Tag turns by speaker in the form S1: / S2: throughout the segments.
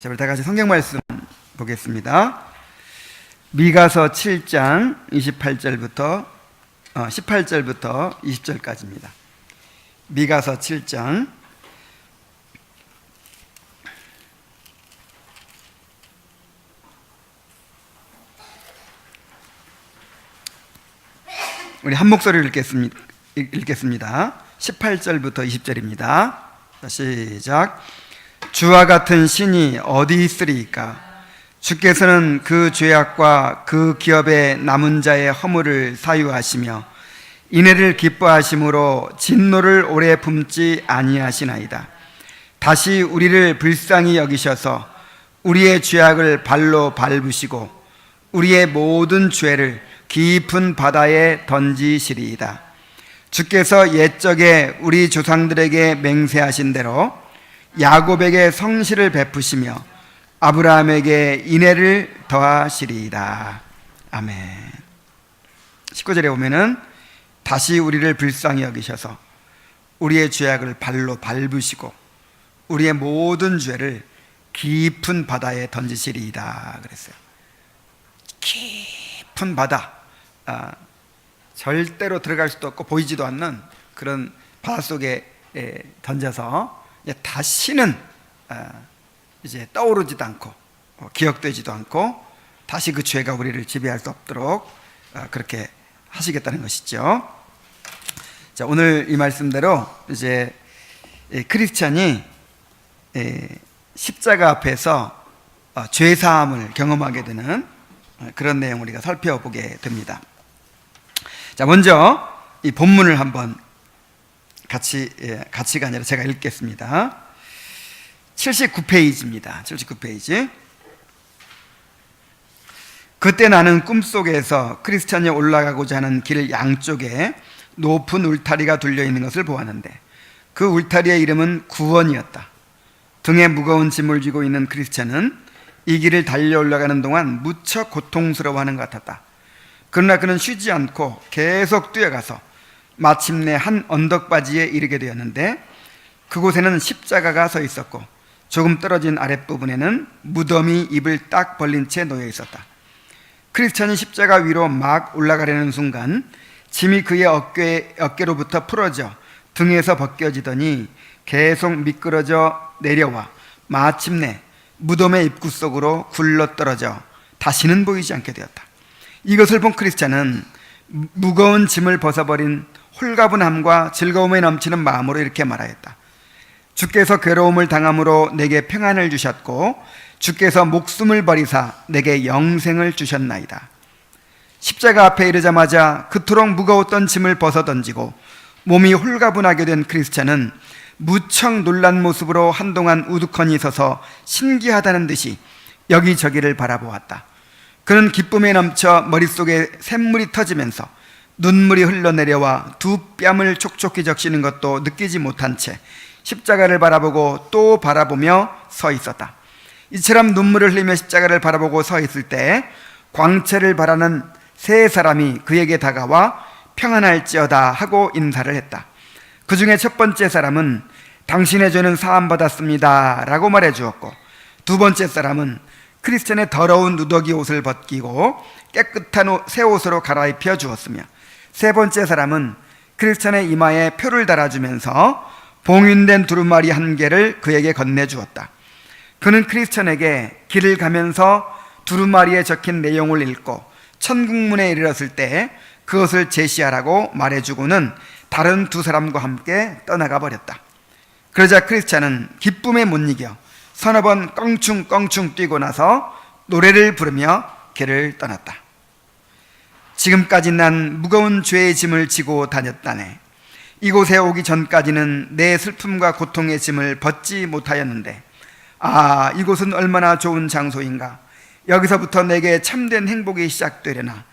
S1: 자, 우리 다 같이 성경 말씀 보겠습니다. 미가서 7장 18절부터 20절까지입니다. 미가서 7장 우리 한 목소리로 읽겠습니다. 18절부터 20절입니다. 자, 시작. 주와 같은 신이 어디 있으리이까? 주께서는 그 죄악과 그 기업의 남은 자의 허물을 사유하시며 인애를 기뻐하심으로 진노를 오래 품지 아니하시나이다. 다시 우리를 불쌍히 여기셔서 우리의 죄악을 발로 밟으시고 우리의 모든 죄를 깊은 바다에 던지시리이다. 주께서 옛적에 우리 조상들에게 맹세하신 대로 야곱에게 성실을 베푸시며 아브라함에게 인애를 더하시리이다. 아멘. 19절에 보면은 다시 우리를 불쌍히 여기셔서 우리의 죄악을 발로 밟으시고 우리의 모든 죄를 깊은 바다에 던지시리이다 그랬어요. 깊은 바다, 절대로 들어갈 수도 없고 보이지도 않는 그런 바닷속에 던져서 다시는 이제 떠오르지도 않고 기억되지도 않고 다시 그 죄가 우리를 지배할 수 없도록 그렇게 하시겠다는 것이죠. 자, 오늘 이 말씀대로 이제 크리스찬이 십자가 앞에서 죄 사함을 경험하게 되는 그런 내용 우리가 살펴보게 됩니다. 자, 먼저 이 본문을 한번 같이가 아니라 제가 읽겠습니다. 79페이지입니다. 79페이지. 그때 나는 꿈속에서 크리스찬이 올라가고자 하는 길 양쪽에 높은 울타리가 둘려 있는 것을 보았는데 그 울타리의 이름은 구원이었다. 등에 무거운 짐을 쥐고 있는 크리스찬은 이 길을 달려 올라가는 동안 무척 고통스러워하는 것 같았다. 그러나 그는 쉬지 않고 계속 뛰어가서 마침내 한 언덕바지에 이르게 되었는데 그곳에는 십자가가 서 있었고 조금 떨어진 아랫부분에는 무덤이 입을 딱 벌린 채 놓여 있었다. 크리스찬이 십자가 위로 막 올라가려는 순간 짐이 그의 어깨로부터 풀어져 등에서 벗겨지더니 계속 미끄러져 내려와 마침내 무덤의 입구 속으로 굴러떨어져 다시는 보이지 않게 되었다. 이것을 본 크리스찬은 무거운 짐을 벗어버린 홀가분함과 즐거움에 넘치는 마음으로 이렇게 말하였다. 주께서 괴로움을 당함으로 내게 평안을 주셨고 주께서 목숨을 버리사 내게 영생을 주셨나이다. 십자가 앞에 이르자마자 그토록 무거웠던 짐을 벗어 던지고 몸이 홀가분하게 된 크리스찬은 무척 놀란 모습으로 한동안 우두커니 서서 신기하다는 듯이 여기저기를 바라보았다. 그는 기쁨에 넘쳐 머릿속에 샘물이 터지면서 눈물이 흘러내려와 두 뺨을 촉촉히 적시는 것도 느끼지 못한 채 십자가를 바라보고 또 바라보며 서 있었다. 이처럼 눈물을 흘리며 십자가를 바라보고 서 있을 때 광채를 바라는 세 사람이 그에게 다가와 평안할지어다 하고 인사를 했다. 그 중에 첫 번째 사람은 당신의 죄는 사함받았습니다 라고 말해 주었고, 두 번째 사람은 크리스찬의 더러운 누더기 옷을 벗기고 깨끗한 새 옷으로 갈아입혀 주었으며, 세 번째 사람은 크리스찬의 이마에 표를 달아주면서 봉인된 두루마리 한 개를 그에게 건네주었다. 그는 크리스찬에게 길을 가면서 두루마리에 적힌 내용을 읽고 천국문에 이르렀을 때 그것을 제시하라고 말해주고는 다른 두 사람과 함께 떠나가 버렸다. 그러자 크리스찬은 기쁨에 못 이겨 서너 번 껑충껑충 뛰고 나서 노래를 부르며 길을 떠났다. 지금까지 난 무거운 죄의 짐을 지고 다녔다네. 이곳에 오기 전까지는 내 슬픔과 고통의 짐을 벗지 못하였는데, 이곳은 얼마나 좋은 장소인가. 여기서부터 내게 참된 행복이 시작되려나.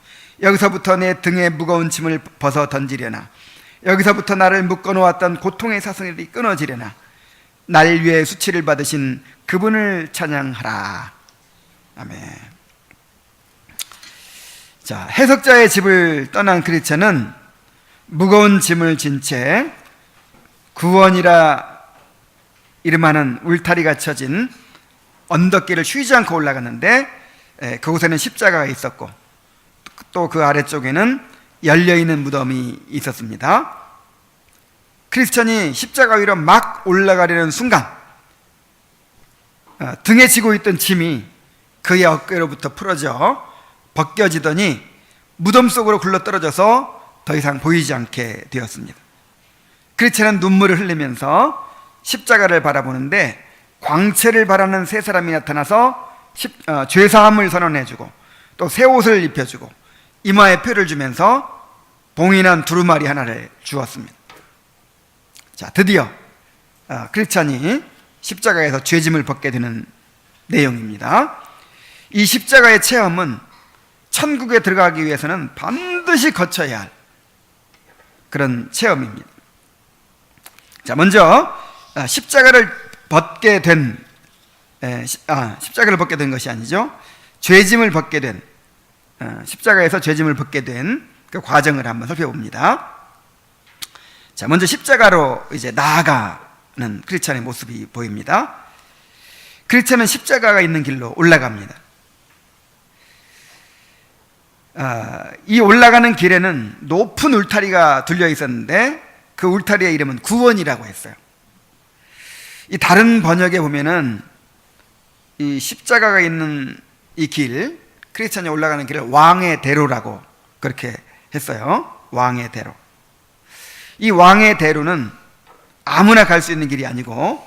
S1: 여기서부터 내 등에 무거운 짐을 벗어 던지려나. 여기서부터 나를 묶어놓았던 고통의 사슬이 끊어지려나. 날 위해 수치를 받으신 그분을 찬양하라. 아멘. 자, 해석자의 집을 떠난 크리스찬은 무거운 짐을 진 채 구원이라 이름하는 울타리가 쳐진 언덕길을 쉬지 않고 올라갔는데 그곳에는 십자가가 있었고 또 그 아래쪽에는 열려있는 무덤이 있었습니다. 크리스천이 십자가 위로 막 올라가려는 순간 등에 지고 있던 짐이 그의 어깨로부터 풀어져 벗겨지더니 무덤 속으로 굴러떨어져서 더 이상 보이지 않게 되었습니다. 크리스천은 눈물을 흘리면서 십자가를 바라보는데 광채를 바라는 세 사람이 나타나서 죄사함을 선언해주고 또 새 옷을 입혀주고 이마에 표를 주면서 봉인한 두루마리 하나를 주었습니다. 자, 드디어 크리스찬이 십자가에서 죄짐을 벗게 되는 내용입니다. 이 십자가의 체험은 천국에 들어가기 위해서는 반드시 거쳐야 할 그런 체험입니다. 자, 먼저 십자가를 벗게 된 십자가를 벗게 된 것이 아니죠. 죄짐을 벗게 된 십자가에서 죄짐을 벗게 된 그 과정을 한번 살펴봅니다. 자, 먼저 십자가로 이제 나아가는 크리스찬의 모습이 보입니다. 크리스찬은 십자가가 있는 길로 올라갑니다. 이 올라가는 길에는 높은 울타리가 둘려 있었는데 그 울타리의 이름은 구원이라고 했어요. 이 다른 번역에 보면은 이 십자가가 있는 이 길, 크리스찬이 올라가는 길을 왕의 대로라고 그렇게 했어요. 왕의 대로. 이 왕의 대로는 아무나 갈 수 있는 길이 아니고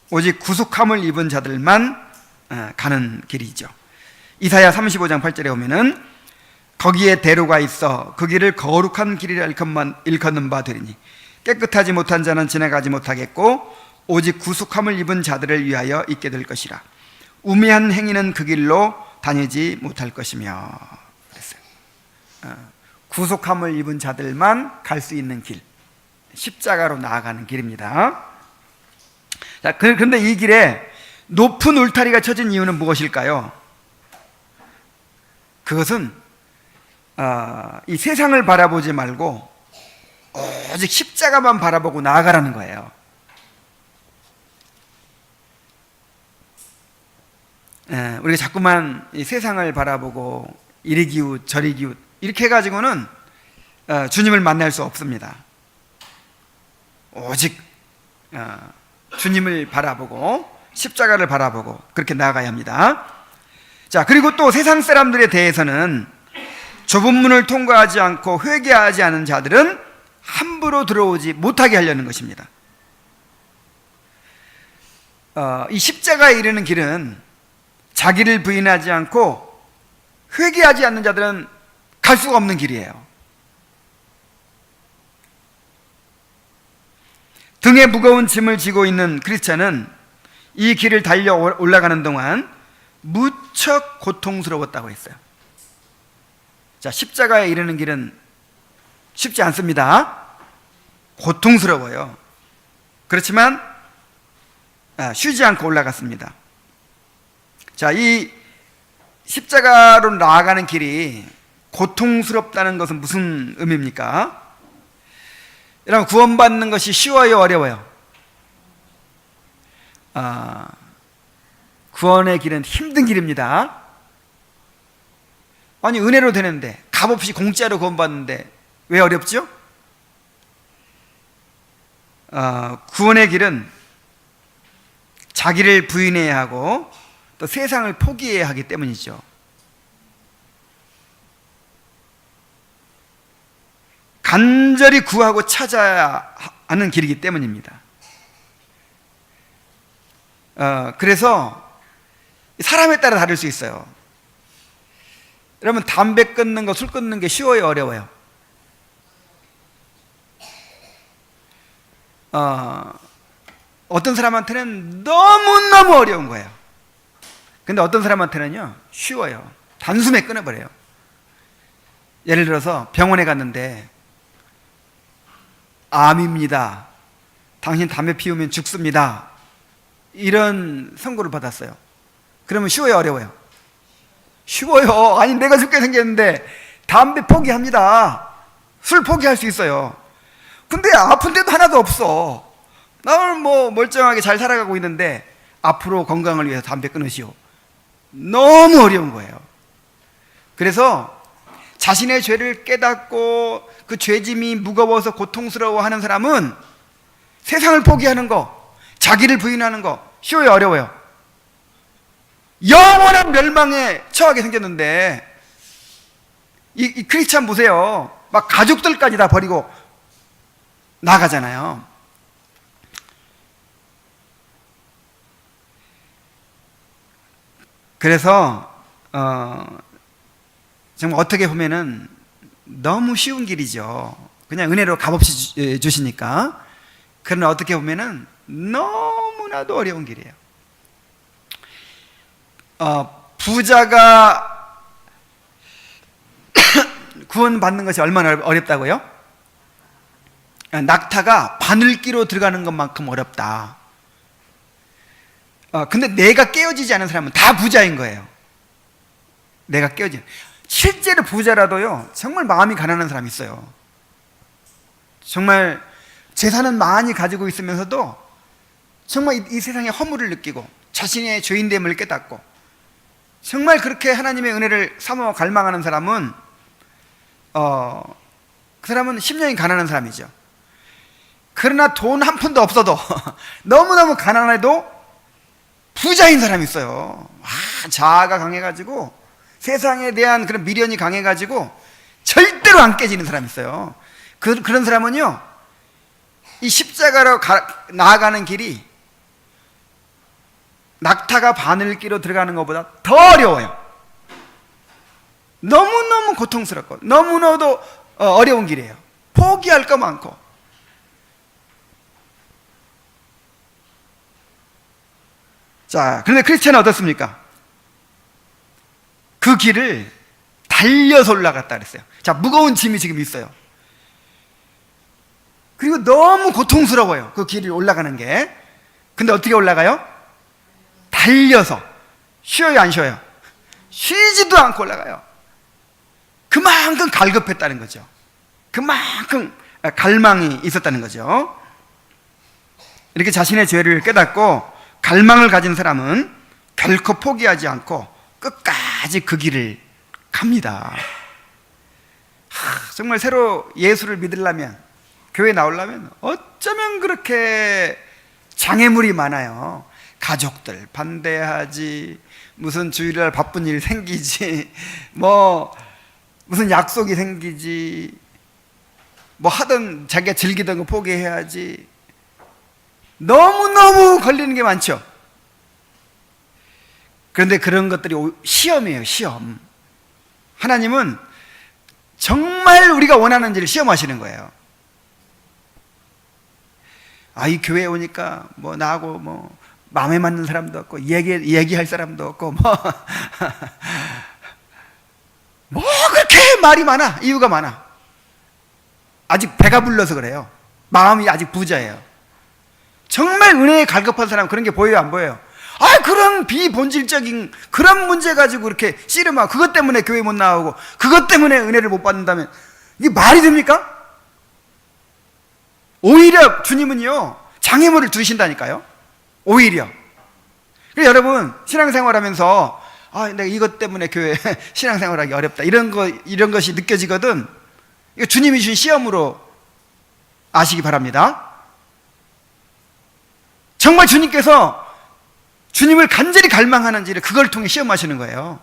S1: 오직 구속함을 입은 자들만 가는 길이죠. 이사야 35장 8절에 보면은 거기에 대로가 있어 그 길을 거룩한 길이라 일컫는 바 되리니 깨끗하지 못한 자는 지나가지 못하겠고 오직 구속함을 입은 자들을 위하여 있게 될 것이라. 우매한 행위는 그 길로 다니지 못할 것이며 그랬어요. 구속함을 입은 자들만 갈 수 있는 길, 십자가로 나아가는 길입니다. 자, 그런데 이 길에 높은 울타리가 쳐진 이유는 무엇일까요? 그것은 이 세상을 바라보지 말고 오직 십자가만 바라보고 나아가라는 거예요. 우리가 자꾸만 이 세상을 바라보고 이리 기웃 저리 기웃 이렇게 해가지고는 주님을 만날 수 없습니다. 오직 주님을 바라보고 십자가를 바라보고 그렇게 나아가야 합니다. 자, 그리고 또 세상 사람들에 대해서는 좁은 문을 통과하지 않고 회개하지 않은 자들은 함부로 들어오지 못하게 하려는 것입니다. 이 십자가에 이르는 길은 자기를 부인하지 않고 회개하지 않는 자들은 갈 수가 없는 길이에요. 등에 무거운 짐을 지고 있는 크리스찬은 이 길을 달려 올라가는 동안 무척 고통스러웠다고 했어요. 자, 십자가에 이르는 길은 쉽지 않습니다. 고통스러워요. 그렇지만 쉬지 않고 올라갔습니다. 자, 이 십자가로 나아가는 길이 고통스럽다는 것은 무슨 의미입니까? 여러분, 구원받는 것이 쉬워요, 어려워요? 구원의 길은 힘든 길입니다. 아니, 은혜로 되는데 값없이 공짜로 구원받는데 왜 어렵죠? 구원의 길은 자기를 부인해야 하고 또 세상을 포기해야 하기 때문이죠. 간절히 구하고 찾아야 하는 길이기 때문입니다. 그래서 사람에 따라 다를 수 있어요. 여러분, 담배 끊는 거, 술 끊는 게 쉬워요, 어려워요? 어떤 사람한테는 너무너무 어려운 거예요. 근데 어떤 사람한테는요, 쉬워요. 단숨에 끊어버려요. 예를 들어서 병원에 갔는데 암입니다. 당신 담배 피우면 죽습니다. 이런 선고를 받았어요. 그러면 쉬워요, 어려워요? 쉬워요. 아니, 내가 죽게 생겼는데 담배 포기합니다. 술 포기할 수 있어요. 근데 아픈 데도 하나도 없어. 나는 뭐 멀쩡하게 잘 살아가고 있는데 앞으로 건강을 위해서 담배 끊으시오. 너무 어려운 거예요. 그래서 자신의 죄를 깨닫고 그 죄짐이 무거워서 고통스러워 하는 사람은 세상을 포기하는 거, 자기를 부인하는 거 쉬워요, 어려워요? 영원한 멸망에 처하게 생겼는데, 이 크리스찬 보세요. 막 가족들까지 다 버리고 나가잖아요. 그래서 정말 어떻게 보면은 너무 쉬운 길이죠. 그냥 은혜로 값없이 주시니까. 그러나 어떻게 보면은 너무나도 어려운 길이에요. 부자가 구원받는 것이 얼마나 어렵다고요? 낙타가 바늘기로 들어가는 것만큼 어렵다. 근데 내가 깨어지지 않은 사람은 다 부자인 거예요. 내가 깨어지. 실제로 부자라도요, 정말 마음이 가난한 사람이 있어요. 정말 재산은 많이 가지고 있으면서도 정말 이 세상의 허물을 느끼고 자신의 죄인됨을 깨닫고 정말 그렇게 하나님의 은혜를 사모하고 갈망하는 사람은 그 사람은 심령이 가난한 사람이죠. 그러나 돈 한 푼도 없어도 너무너무 가난해도 부자인 사람이 있어요. 자아가 강해가지고 세상에 대한 그런 미련이 강해가지고 절대로 안 깨지는 사람이 있어요. 그런 사람은요, 이 십자가로 나아가는 길이 낙타가 바늘기로 들어가는 것보다 더 어려워요. 너무너무 고통스럽고 너무나도 어려운 길이에요. 포기할 거 많고. 자, 그런데 크리스찬은 어떻습니까? 그 길을 달려서 올라갔다 그랬어요. 자, 무거운 짐이 지금 있어요. 그리고 너무 고통스러워요, 그 길을 올라가는 게. 근데 어떻게 올라가요? 달려서. 쉬어요, 안 쉬어요? 쉬지도 않고 올라가요. 그만큼 갈급했다는 거죠. 그만큼 갈망이 있었다는 거죠. 이렇게 자신의 죄를 깨닫고 갈망을 가진 사람은 결코 포기하지 않고 끝까지 그 길을 갑니다. 정말 새로 예수를 믿으려면, 교회 나오려면 어쩌면 그렇게 장애물이 많아요. 가족들 반대하지, 무슨 주일날 바쁜 일 생기지, 무슨 약속이 생기지, 하던 자기가 즐기던 거 포기해야지. 너무너무 걸리는 게 많죠. 그런데 그런 것들이 시험이에요, 시험. 하나님은 정말 우리가 원하는 일을 시험하시는 거예요. 이 교회에 오니까 나하고 마음에 맞는 사람도 없고 얘기할 사람도 없고 그렇게 말이 많아. 이유가 많아. 아직 배가 불러서 그래요. 마음이 아직 부자예요. 정말 은혜에 갈급한 사람 그런 게 보여요, 안 보여요? 그런 비본질적인 그런 문제 가지고 그렇게 씨름하고 그것 때문에 교회 못 나오고 그것 때문에 은혜를 못 받는다면 이게 말이 됩니까? 오히려 주님은요, 장애물을 두신다니까요. 오히려. 그래서 여러분, 신앙생활 하면서 내가 이것 때문에 교회 신앙생활하기 어렵다, 이런 것이 느껴지거든. 이거 주님이 주신 시험으로 아시기 바랍니다. 정말 주님께서 주님을 간절히 갈망하는지를 그걸 통해 시험하시는 거예요.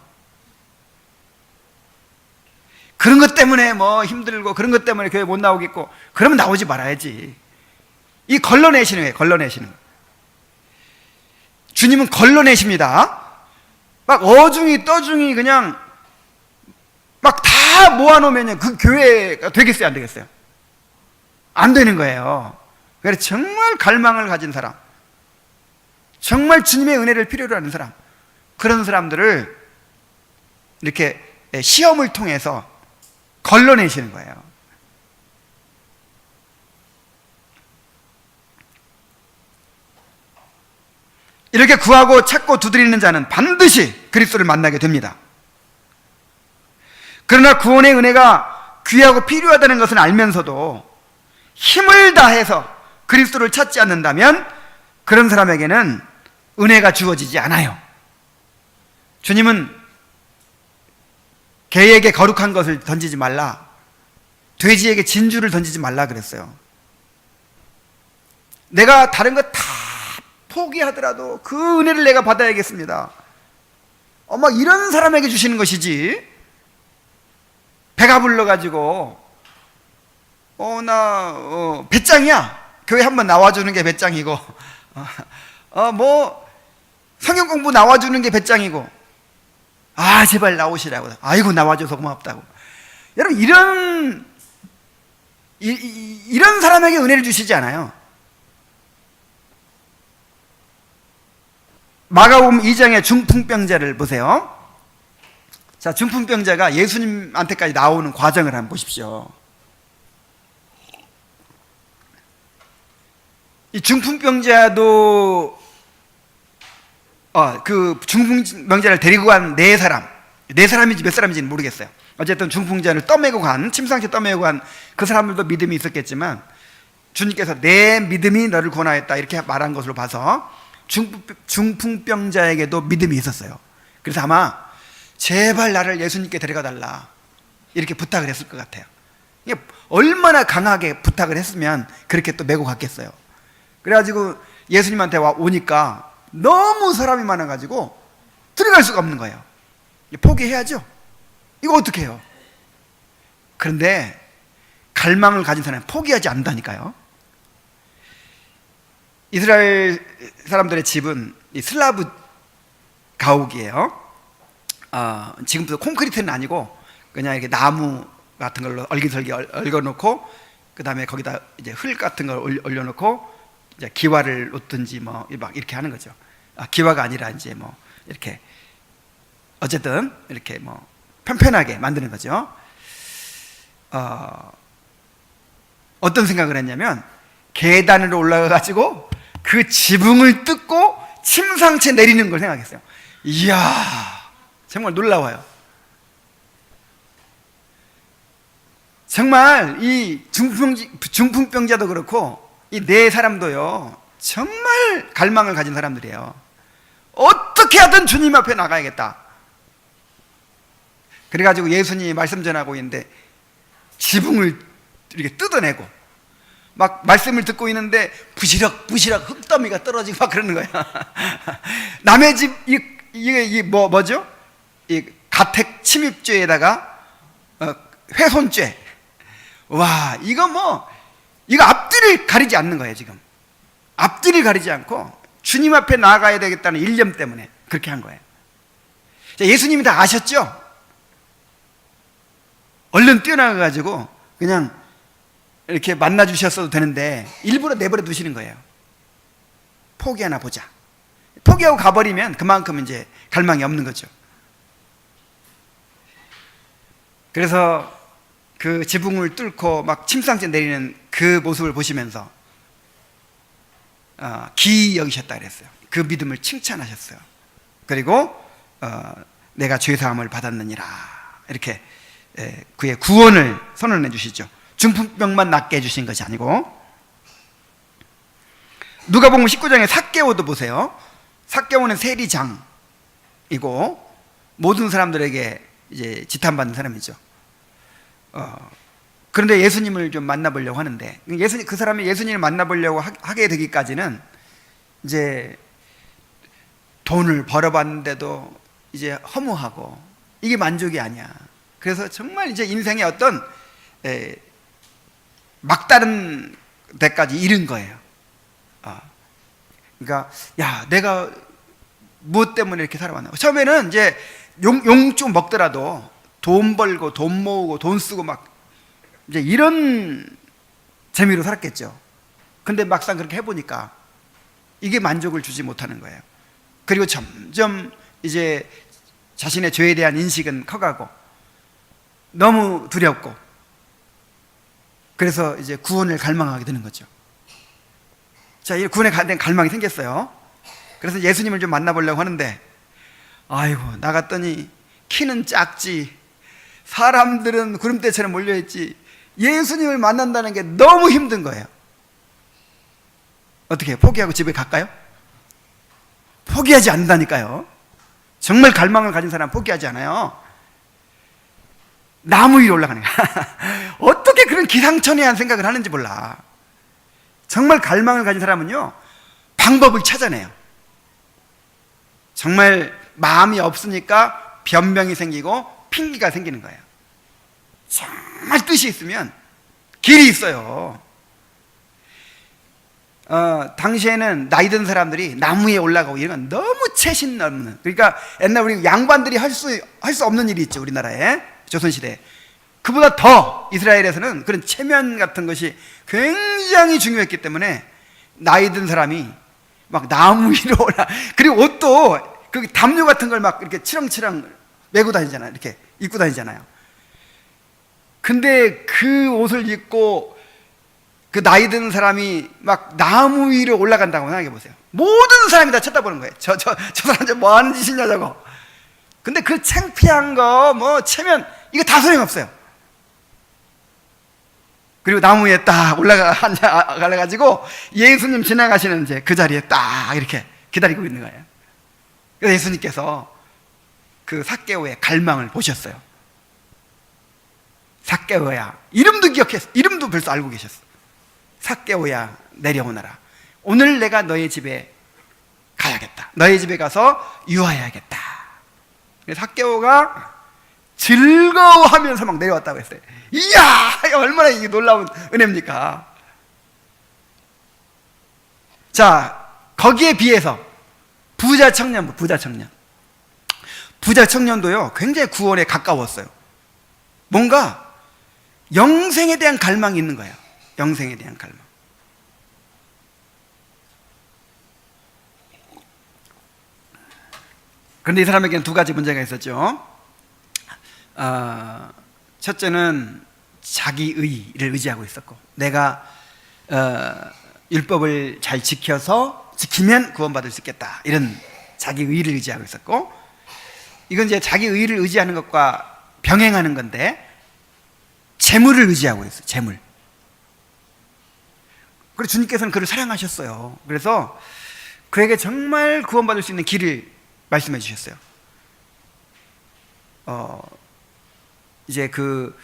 S1: 그런 것 때문에 힘들고 그런 것 때문에 교회 못 나오겠고 그러면 나오지 말아야지. 이 걸러내시는 거예요, 걸러내시는 거예요. 주님은 걸러내십니다. 막 어중이 떠중이 그냥 막 다 모아놓으면 그 교회가 되겠어요, 안 되겠어요? 안 되는 거예요. 그래서 정말 갈망을 가진 사람, 정말 주님의 은혜를 필요로 하는 사람, 그런 사람들을 이렇게 시험을 통해서 걸러내시는 거예요. 이렇게 구하고 찾고 두드리는 자는 반드시 그리스도를 만나게 됩니다. 그러나 구원의 은혜가 귀하고 필요하다는 것을 알면서도 힘을 다해서 그리스도를 찾지 않는다면 그런 사람에게는 은혜가 주어지지 않아요. 주님은 개에게 거룩한 것을 던지지 말라, 돼지에게 진주를 던지지 말라 그랬어요. 내가 다른 거 다 포기하더라도 그 은혜를 내가 받아야겠습니다. 막 이런 사람에게 주시는 것이지, 배가 불러가지고 나 배짱이야, 교회 한번 나와주는 게 배짱이고, 뭐 성경 공부 나와주는 게 배짱이고, 제발 나오시라고, 아이고 나와줘서 고맙다고. 여러분, 이런 사람에게 은혜를 주시지 않아요. 마가복음 2장의 중풍병자를 보세요. 자, 중풍병자가 예수님한테까지 나오는 과정을 한번 보십시오. 이 중풍병자도 그 중풍병자를 데리고 간 네 사람인지 몇 사람인지는 모르겠어요. 어쨌든 중풍자를 떠매고 간, 침상째 떠매고 간 그 사람들도 믿음이 있었겠지만, 주님께서 내 믿음이 너를 구원하였다 이렇게 말한 것으로 봐서 중풍병자에게도 믿음이 있었어요. 그래서 아마 제발 나를 예수님께 데려가 달라 이렇게 부탁을 했을 것 같아요. 이게 얼마나 강하게 부탁을 했으면 그렇게 또 메고 갔겠어요. 그래가지고 예수님한테 오니까 너무 사람이 많아가지고 들어갈 수가 없는 거예요. 포기해야죠. 이거 어떻게 해요? 그런데 갈망을 가진 사람은 포기하지 않는다니까요. 이스라엘 사람들의 집은 이 슬라브 가옥이에요. 지금부터 콘크리트는 아니고 그냥 이렇게 나무 같은 걸로 얼기설기 얽어놓고, 그 다음에 거기다 이제 흙 같은 걸 올려놓고 이제 기와를 놓든지 뭐 막 이렇게 하는 거죠. 기와가 아니라 이제 뭐 이렇게 어쨌든 이렇게 뭐 편편하게 만드는 거죠. 어떤 생각을 했냐면, 계단으로 올라가 가지고 그 지붕을 뜯고 침상채 내리는 걸 생각했어요. 이야, 정말 놀라워요. 정말 이 중풍병자도 그렇고 이 네 사람도요, 정말 갈망을 가진 사람들이에요. 어떻게 하든 주님 앞에 나가야겠다. 그래가지고 예수님이 말씀 전하고 있는데 지붕을 이렇게 뜯어내고 막 말씀을 듣고 있는데 부시럭부시럭 흙더미가 떨어지고 막 그러는 거야. 남의 집 이게 뭐죠? 이 가택 침입죄에다가 훼손죄. 와, 이거 앞뒤를 가리지 않는 거예요. 지금 앞뒤를 가리지 않고 주님 앞에 나아가야 되겠다는 일념 때문에 그렇게 한 거예요. 예수님이 다 아셨죠? 얼른 뛰어나가가지고 그냥 이렇게 만나 주셨어도 되는데 일부러 내버려 두시는 거예요. 포기하나 보자. 포기하고 가버리면 그만큼 이제 갈망이 없는 거죠. 그래서 그 지붕을 뚫고 막 침상째 내리는 그 모습을 보시면서 기이 여기셨다 그랬어요. 그 믿음을 칭찬하셨어요. 그리고 내가 죄사함을 받았느니라 이렇게 그의 구원을 선언해 주시죠. 중풍병만 낫게 해주신 것이 아니고. 누가복음 19장의 삭개오도 보세요. 삭개오는 세리장이고 모든 사람들에게 이제 지탄받는 사람이죠. 그런데 예수님을 좀 만나보려고 하는데, 그 사람이 예수님을 만나보려고 하게 되기까지는 이제 돈을 벌어봤는데도 이제 허무하고 이게 만족이 아니야. 그래서 정말 이제 인생의 어떤 막다른 데까지 이른 거예요. 그러니까 야, 내가 무엇 때문에 이렇게 살아왔나. 처음에는 이제 용좀 먹더라도 돈 벌고 돈 모으고 돈 쓰고 막 이제 이런 재미로 살았겠죠. 근데 막상 그렇게 해보니까 이게 만족을 주지 못하는 거예요. 그리고 점점 이제 자신의 죄에 대한 인식은 커가고 너무 두렵고, 그래서 이제 구원을 갈망하게 되는 거죠. 자, 이 구원에 대한 갈망이 생겼어요. 그래서 예수님을 좀 만나보려고 하는데, 아이고, 나갔더니 키는 작지, 사람들은 구름대처럼 몰려있지, 예수님을 만난다는 게 너무 힘든 거예요. 어떻게 해요? 포기하고 집에 갈까요? 포기하지 않는다니까요. 정말 갈망을 가진 사람은 포기하지 않아요. 나무 위로 올라가는 거야. 어떻게 그런 기상천외한 생각을 하는지 몰라. 정말 갈망을 가진 사람은요, 방법을 찾아내요. 정말 마음이 없으니까 변명이 생기고 핑계가 생기는 거예요. 정말 뜻이 있으면 길이 있어요. 당시에는 나이 든 사람들이 나무 위에 올라가고 이런 건 너무 채신 넘는, 그러니까 옛날 우리 양반들이 할 수 없는 일이 있죠, 우리나라에. 조선시대에. 그보다 더 이스라엘에서는 그런 체면 같은 것이 굉장히 중요했기 때문에 나이 든 사람이 막 나무 위로 올라, 그리고 옷도 그 담요 같은 걸 막 이렇게 치렁치렁 메고 다니잖아요. 이렇게 입고 다니잖아요. 근데 그 옷을 입고 그 나이 든 사람이 막 나무 위로 올라간다고 생각해 보세요. 모든 사람이 다 쳐다보는 거예요. 저 사람 뭐 하는 짓이냐 저거. 근데 그 창피한 거 뭐 체면 이거 다 소용없어요. 그리고 나무 위에 딱 올라가가지고 예수님 지나가시는 이제 그 자리에 딱 이렇게 기다리고 있는 거예요. 그래서 예수님께서 그 삭개오의 갈망을 보셨어요. 삭개오야, 이름도 기억했어. 이름도 벌써 알고 계셨어. 삭개오야, 내려오너라. 오늘 내가 너의 집에 가야겠다. 너의 집에 가서 유하여야겠다. 그래서 삭개오가 즐거워하면서 막 내려왔다고 했어요. 이야, 얼마나 이게 놀라운 은혜입니까? 자, 거기에 비해서 부자 청년도요 굉장히 구원에 가까웠어요. 뭔가 영생에 대한 갈망이 있는 거예요. 영생에 대한 갈망. 그런데 이 사람에게는 두 가지 문제가 있었죠. 첫째는 자기의를 의지하고 있었고, 내가 율법을 잘 지키면 구원받을 수 있겠다, 이런 자기의를 의지하고 있었고, 이건 이제 자기의를 의지하는 것과 병행하는 건데, 재물을 의지하고 있어요. 재물. 그래서 주님께서는 그를 사랑하셨어요. 그래서 그에게 정말 구원받을 수 있는 길을 말씀해 주셨어요. 이제 그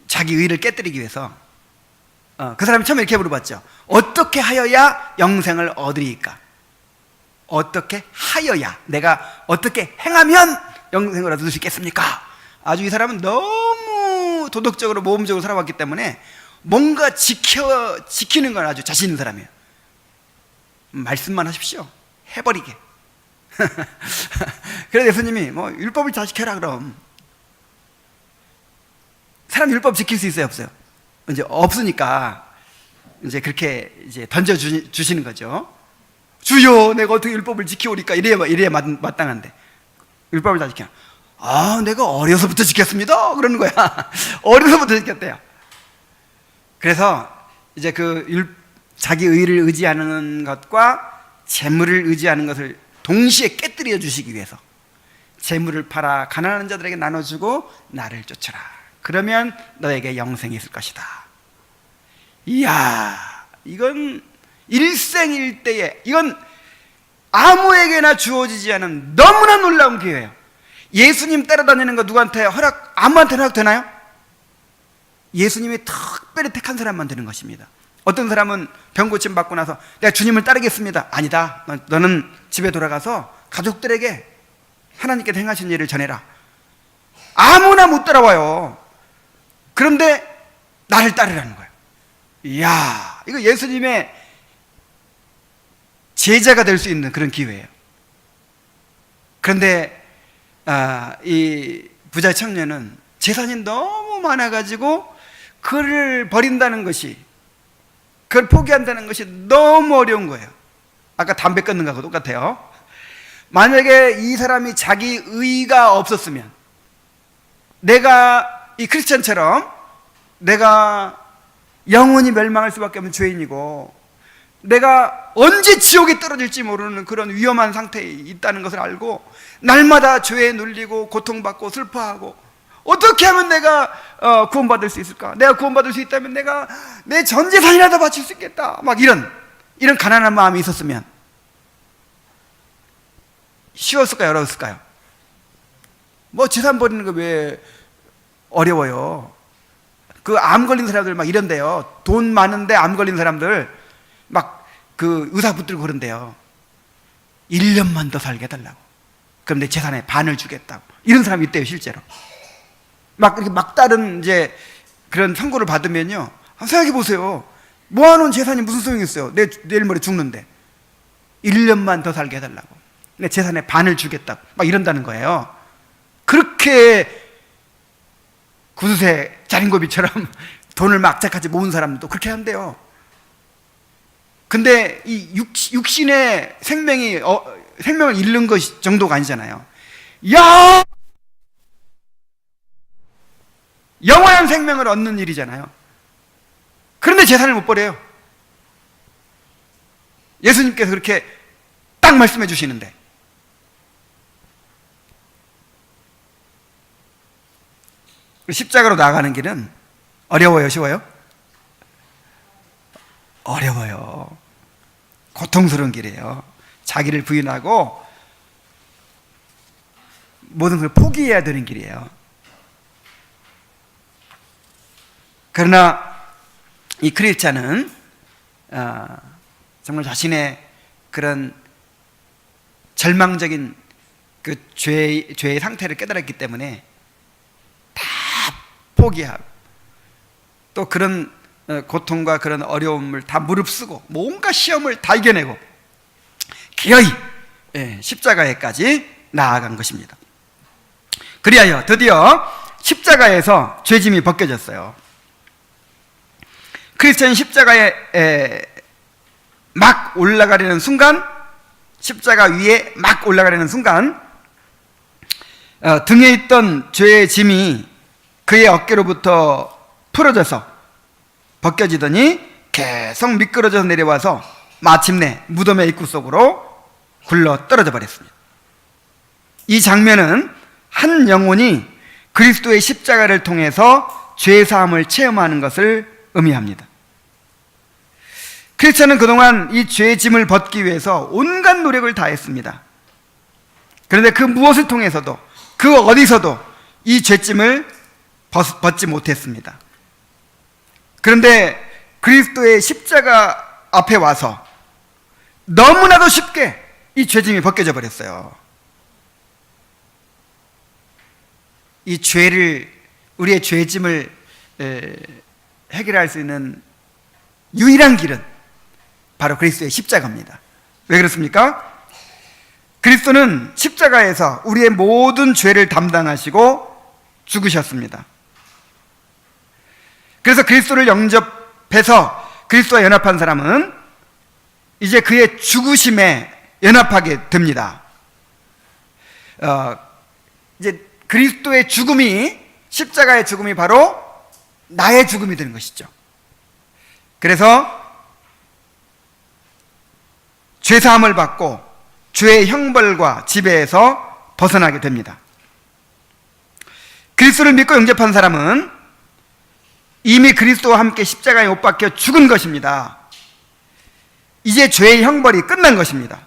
S1: 자기 의를 깨뜨리기 위해서 그 사람이 처음에 이렇게 물어봤죠. 어떻게 하여야 영생을 얻으리까? 어떻게 하여야, 내가 어떻게 행하면 영생을 얻을 수 있겠습니까? 아주 이 사람은 너무 도덕적으로 모험적으로 살아왔기 때문에 뭔가 지키는 건 아주 자신 있는 사람이에요. 말씀만 하십시오. 해버리게. 그래서 예수님이 뭐 율법을 다 지켜라 그럼. 사람 율법 지킬 수 있어요, 없어요? 이제 없으니까 이제 그렇게 이제 던져 주시는 거죠. 주여, 내가 어떻게 율법을 지키오리까? 이래야 마땅한데 율법을 다 지켜. 내가 어려서부터 지켰습니다. 그러는 거야. 어려서부터 지켰대요. 그래서 이제 자기 의를 의지하는 것과 재물을 의지하는 것을 동시에 깨뜨려 주시기 위해서 재물을 팔아 가난한 자들에게 나눠주고 나를 쫓아라. 그러면 너에게 영생이 있을 것이다. 이야, 이건 일생일대에, 이건 아무에게나 주어지지 않은 너무나 놀라운 기회예요. 예수님 따라다니는 거 누구한테 아무한테나 허락 되나요? 예수님이 특별히 택한 사람만 되는 것입니다. 어떤 사람은 병 고침 받고 나서 내가 주님을 따르겠습니다. 아니다. 너는 집에 돌아가서 가족들에게 하나님께서 행하신 일을 전해라. 아무나 못 따라와요. 그런데 나를 따르라는 거예요. 이야, 이거 예수님의 제자가 될 수 있는 그런 기회예요. 그런데 이 부자 청년은 재산이 너무 많아가지고 그를 버린다는 것이, 그걸 포기한다는 것이 너무 어려운 거예요. 아까 담배 끊는 거하고 똑같아요. 만약에 이 사람이 자기 의가 없었으면, 내가 이 크리스천처럼 내가 영원히 멸망할 수밖에 없는 죄인이고 내가 언제 지옥에 떨어질지 모르는 그런 위험한 상태에 있다는 것을 알고 날마다 죄에 눌리고 고통받고 슬퍼하고, 어떻게 하면 내가 구원받을 수 있을까? 내가 구원받을 수 있다면 내가 내 전 재산이라도 바칠 수 있겠다. 막 이런 가난한 마음이 있었으면 쉬웠을까요? 어려웠을까요? 뭐 재산 버리는 거 왜 어려워요? 그 암 걸린 사람들 막 이런데요. 돈 많은데 암 걸린 사람들 막 그 의사 붙들고 그런데요. 1년만 더 살게 해달라고. 그럼 내 재산의 반을 주겠다고. 이런 사람이 있대요, 실제로. 막 이렇게 막다른 이제 그런 선고를 받으면요. 생각해 보세요. 모아놓은 재산이 무슨 소용이 있어요? 내일 모레 죽는데. 1년만 더 살게 해달라고. 내 재산의 반을 주겠다고. 막 이런다는 거예요. 그렇게 구두쇠 자린고비처럼 돈을 막 악착같이 모은 사람도 그렇게 한대요. 근데 이 육신의 생명을 잃는 것 정도가 아니잖아요. 영원한 생명을 얻는 일이잖아요. 그런데 재산을 못 버려요. 예수님께서 그렇게 딱 말씀해 주시는데. 십자가로 나아가는 길은 어려워요, 쉬워요? 어려워요. 고통스러운 길이에요. 자기를 부인하고 모든 걸 포기해야 되는 길이에요. 그러나 이 크리스찬은 정말 자신의 그런 절망적인 그 죄의 상태를 깨달았기 때문에 다 포기하고 또 그런 고통과 그런 어려움을 다 무릅쓰고 뭔가 시험을 다 이겨내고 기어이 십자가에까지 나아간 것입니다. 그리하여 드디어 십자가에서 죄짐이 벗겨졌어요. 크리스천이 십자가에 막 올라가려는 순간, 십자가 위에 막 올라가려는 순간 등에 있던 죄의 짐이 그의 어깨로부터 풀어져서 벗겨지더니 계속 미끄러져서 내려와서 마침내 무덤의 입구 속으로 굴러 떨어져 버렸습니다. 이 장면은 한 영혼이 그리스도의 십자가를 통해서 죄사함을 체험하는 것을 의미합니다. 크리스천은 그동안 이 죄의 짐을 벗기 위해서 온갖 노력을 다했습니다. 그런데 그 무엇을 통해서도 그 어디서도 이 죄짐을 벗지 못했습니다. 그런데 그리스도의 십자가 앞에 와서 너무나도 쉽게 이 죄짐이 벗겨져 버렸어요. 이 죄를, 우리의 죄짐을 해결할 수 있는 유일한 길은 바로 그리스도의 십자가입니다. 왜 그렇습니까? 그리스도는 십자가에서 우리의 모든 죄를 담당하시고 죽으셨습니다. 그래서 그리스도를 영접해서 그리스도와 연합한 사람은 이제 그의 죽으심에 연합하게 됩니다. 이제 그리스도의 죽음이, 십자가의 죽음이 바로 나의 죽음이 되는 것이죠. 그래서 죄사함을 받고 죄의 형벌과 지배에서 벗어나게 됩니다. 그리스도를 믿고 영접한 사람은 이미 그리스도와 함께 십자가에 못 박혀 죽은 것입니다. 이제 죄의 형벌이 끝난 것입니다.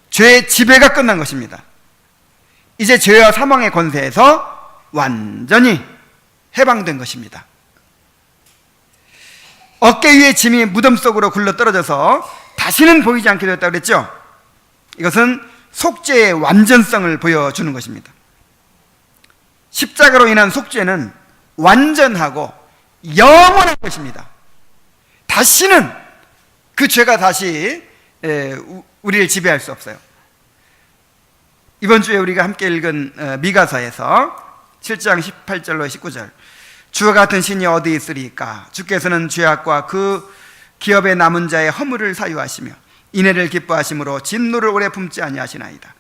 S1: 죄의 지배가 끝난 것입니다. 이제 죄와 사망의 권세에서 완전히 해방된 것입니다. 어깨 위에 짐이 무덤 속으로 굴러 떨어져서 다시는 보이지 않게 되었다고 그랬죠? 이것은 속죄의 완전성을 보여주는 것입니다. 십자가로 인한 속죄는 완전하고 영원한 것입니다. 다시는 그 죄가 다시 우리를 지배할 수 없어요. 이번 주에 우리가 함께 읽은 미가서에서 7장 18절로 19절, 주와 같은 신이 어디 있으리까? 주께서는 죄악과 그 기업에 남은 자의 허물을 사유하시며 인애를 기뻐하심으로 진노를 오래 품지 아니하시나이다.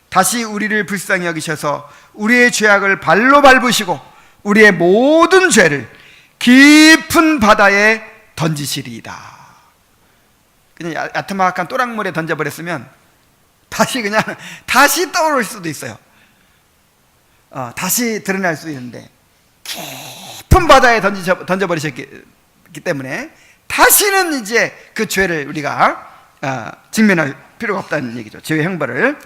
S1: 다시 우리를 불쌍히 여기셔서 우리의 죄악을 발로 밟으시고 우리의 모든 죄를 깊은 바다에 던지시리이다. 그냥 야트막한 또랑물에 던져버렸으면 다시 떠오를 수도 있어요. 다시 드러날 수 있는데 깊은 바다에 던져버리셨기 때문에 다시는 이제 그 죄를 우리가 직면할 필요가 없다는 얘기죠. 죄의 형벌을.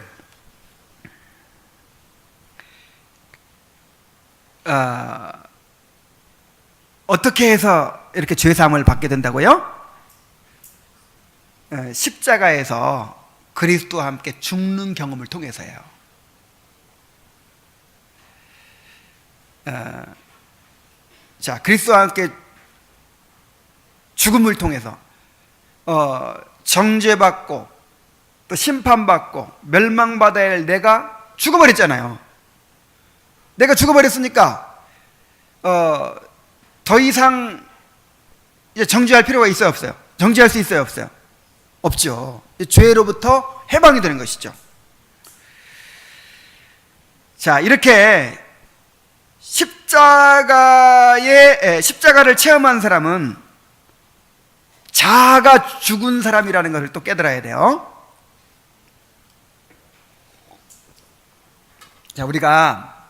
S1: 어떻게 해서 이렇게 죄사함을 받게 된다고요? 십자가에서 그리스도와 함께 죽는 경험을 통해서예요. 자, 그리스도와 함께 죽음을 통해서 정죄받고 또 심판받고 멸망받아야 할 내가 죽어버렸잖아요. 내가 죽어버렸으니까 더 이상 이제 정죄할 필요가 있어요, 없어요? 정죄할 수 있어요, 없어요? 없죠. 죄로부터 해방이 되는 것이죠. 자, 이렇게 십자가를 체험한 사람은 자아가 죽은 사람이라는 것을 또 깨달아야 돼요. 자, 우리가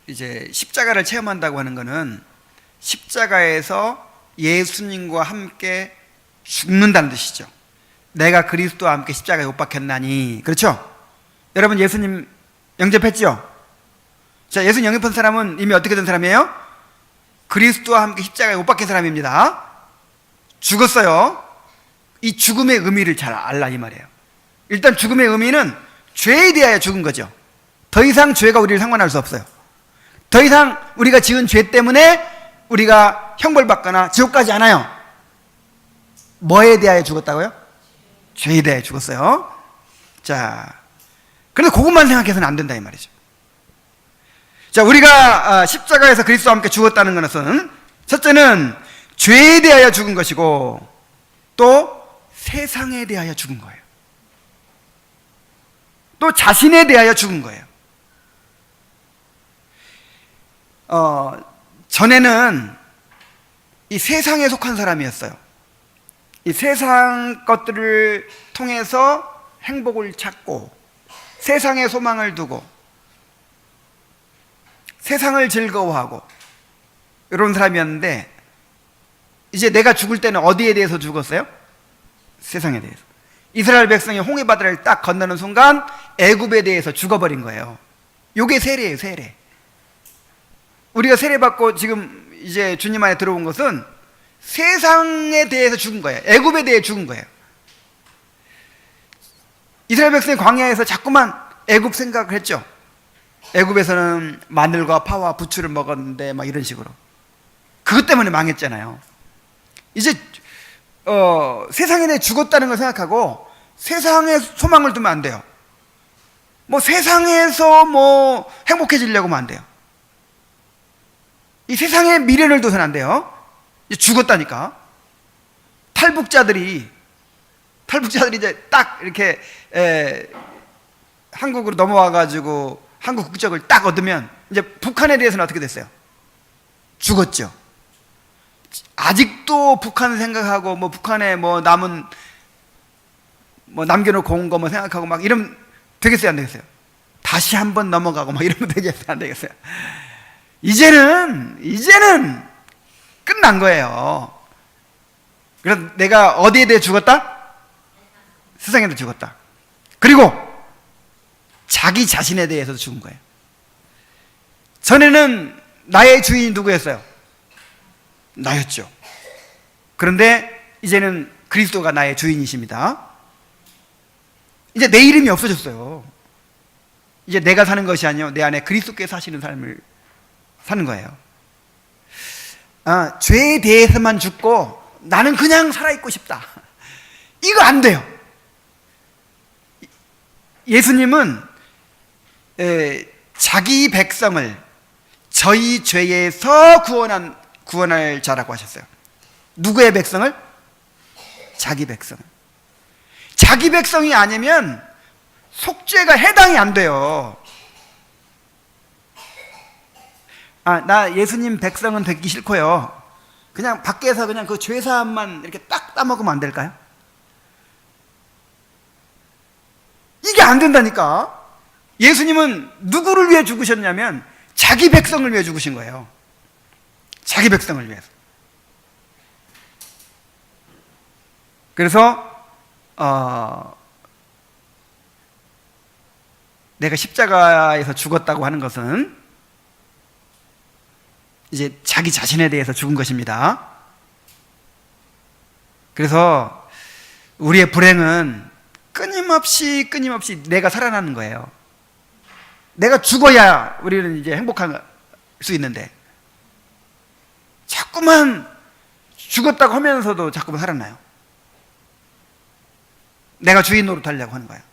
S1: 이제 십자가를 체험한다고 하는 것은 십자가에서 예수님과 함께 죽는다는 뜻이죠. 내가 그리스도와 함께 십자가에 못 박혔나니. 그렇죠? 여러분 예수님 영접했죠? 자, 예수님 영접한 사람은 이미 어떻게 된 사람이에요? 그리스도와 함께 십자가에 못 박힌 사람입니다. 죽었어요. 이 죽음의 의미를 잘 알라 이 말이에요. 일단 죽음의 의미는 죄에 대하여 죽은 거죠. 더 이상 죄가 우리를 상관할 수 없어요. 더 이상 우리가 지은 죄 때문에 우리가 형벌받거나 지옥 가지 않아요. 뭐에 대하여 죽었다고요? 죄에 대하여 죽었어요. 자, 그런데 그것만 생각해서는 안 된다 이 말이죠. 자, 우리가 십자가에서 그리스도와 함께 죽었다는 것은 첫째는 죄에 대하여 죽은 것이고 또 세상에 대하여 죽은 거예요. 또 자신에 대하여 죽은 거예요. 전에는 이 세상에 속한 사람이었어요. 이 세상 것들을 통해서 행복을 찾고 세상에 소망을 두고 세상을 즐거워하고 이런 사람이었는데 이제 내가 죽을 때는 어디에 대해서 죽었어요? 세상에 대해서. 이스라엘 백성이 홍해바다를 딱 건너는 순간 애굽에 대해서 죽어버린 거예요. 요게 세례예요, 세례. 우리가 세례받고 지금 이제 주님 안에 들어온 것은 세상에 대해서 죽은 거예요. 애굽에 대해 죽은 거예요. 이스라엘 백성이 광야에서 자꾸만 애굽 생각을 했죠. 애굽에서는 마늘과 파와 부추를 먹었는데 막 이런 식으로. 그것 때문에 망했잖아요. 이제 세상에 대해 죽었다는 걸 생각하고 세상에 소망을 두면 안 돼요. 뭐 세상에서 뭐 행복해지려고 하면 안 돼요. 이 세상에 미련을 둬서는 안 돼요. 이제 죽었다니까. 탈북자들이 이제 딱 이렇게 한국으로 넘어와가지고 한국 국적을 딱 얻으면 이제 북한에 대해서는 어떻게 됐어요? 죽었죠. 아직도 북한 생각하고 뭐 북한에 뭐 남은 뭐 남겨놓고 온 거 뭐 생각하고 막 이러면 되겠어요, 안 되겠어요? 다시 한번 넘어가고 막 이러면 되겠어요, 안 되겠어요? 이제는 끝난 거예요. 그래서 내가 어디에 대해 죽었다? 세상에 대해 죽었다. 그리고 자기 자신에 대해서도 죽은 거예요. 전에는 나의 주인이 누구였어요? 나였죠. 그런데 이제는 그리스도가 나의 주인이십니다. 이제 내 이름이 없어졌어요. 이제 내가 사는 것이 아니요 내 안에 그리스도께서 사시는 삶을 사는 거예요. 죄에 대해서만 죽고 나는 그냥 살아있고 싶다. 이거 안 돼요. 예수님은 자기 백성을 저희 죄에서 구원할 자라고 하셨어요. 누구의 백성을? 자기 백성을. 자기 백성이 아니면 속죄가 해당이 안 돼요. 나 예수님 백성은 되기 싫고요. 그냥 밖에서 그냥 그 죄사함만 이렇게 딱 따먹으면 안 될까요? 이게 안 된다니까. 예수님은 누구를 위해 죽으셨냐면 자기 백성을 위해 죽으신 거예요. 자기 백성을 위해서. 그래서 내가 십자가에서 죽었다고 하는 것은 이제 자기 자신에 대해서 죽은 것입니다. 그래서 우리의 불행은 끊임없이 내가 살아나는 거예요. 내가 죽어야 우리는 이제 행복할 수 있는데 자꾸만 죽었다고 하면서도 자꾸만 살아나요. 내가 주인 노릇하려고 하는 거예요.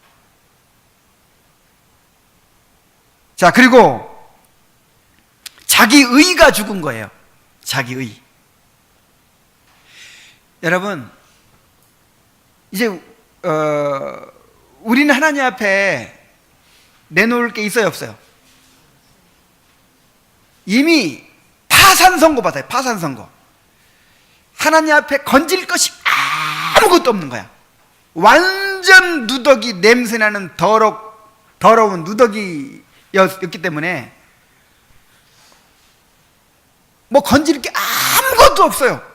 S1: 자, 그리고 자기 의가 죽은 거예요. 자기 의. 여러분, 이제 우리는 하나님 앞에 내놓을 게 있어요, 없어요? 이미 파산 선고 받아요. 파산 선고. 하나님 앞에 건질 것이 아무것도 없는 거야. 완전 누더기 냄새나는 더러운 누더기였기 때문에 뭐 건질 게 아무것도 없어요.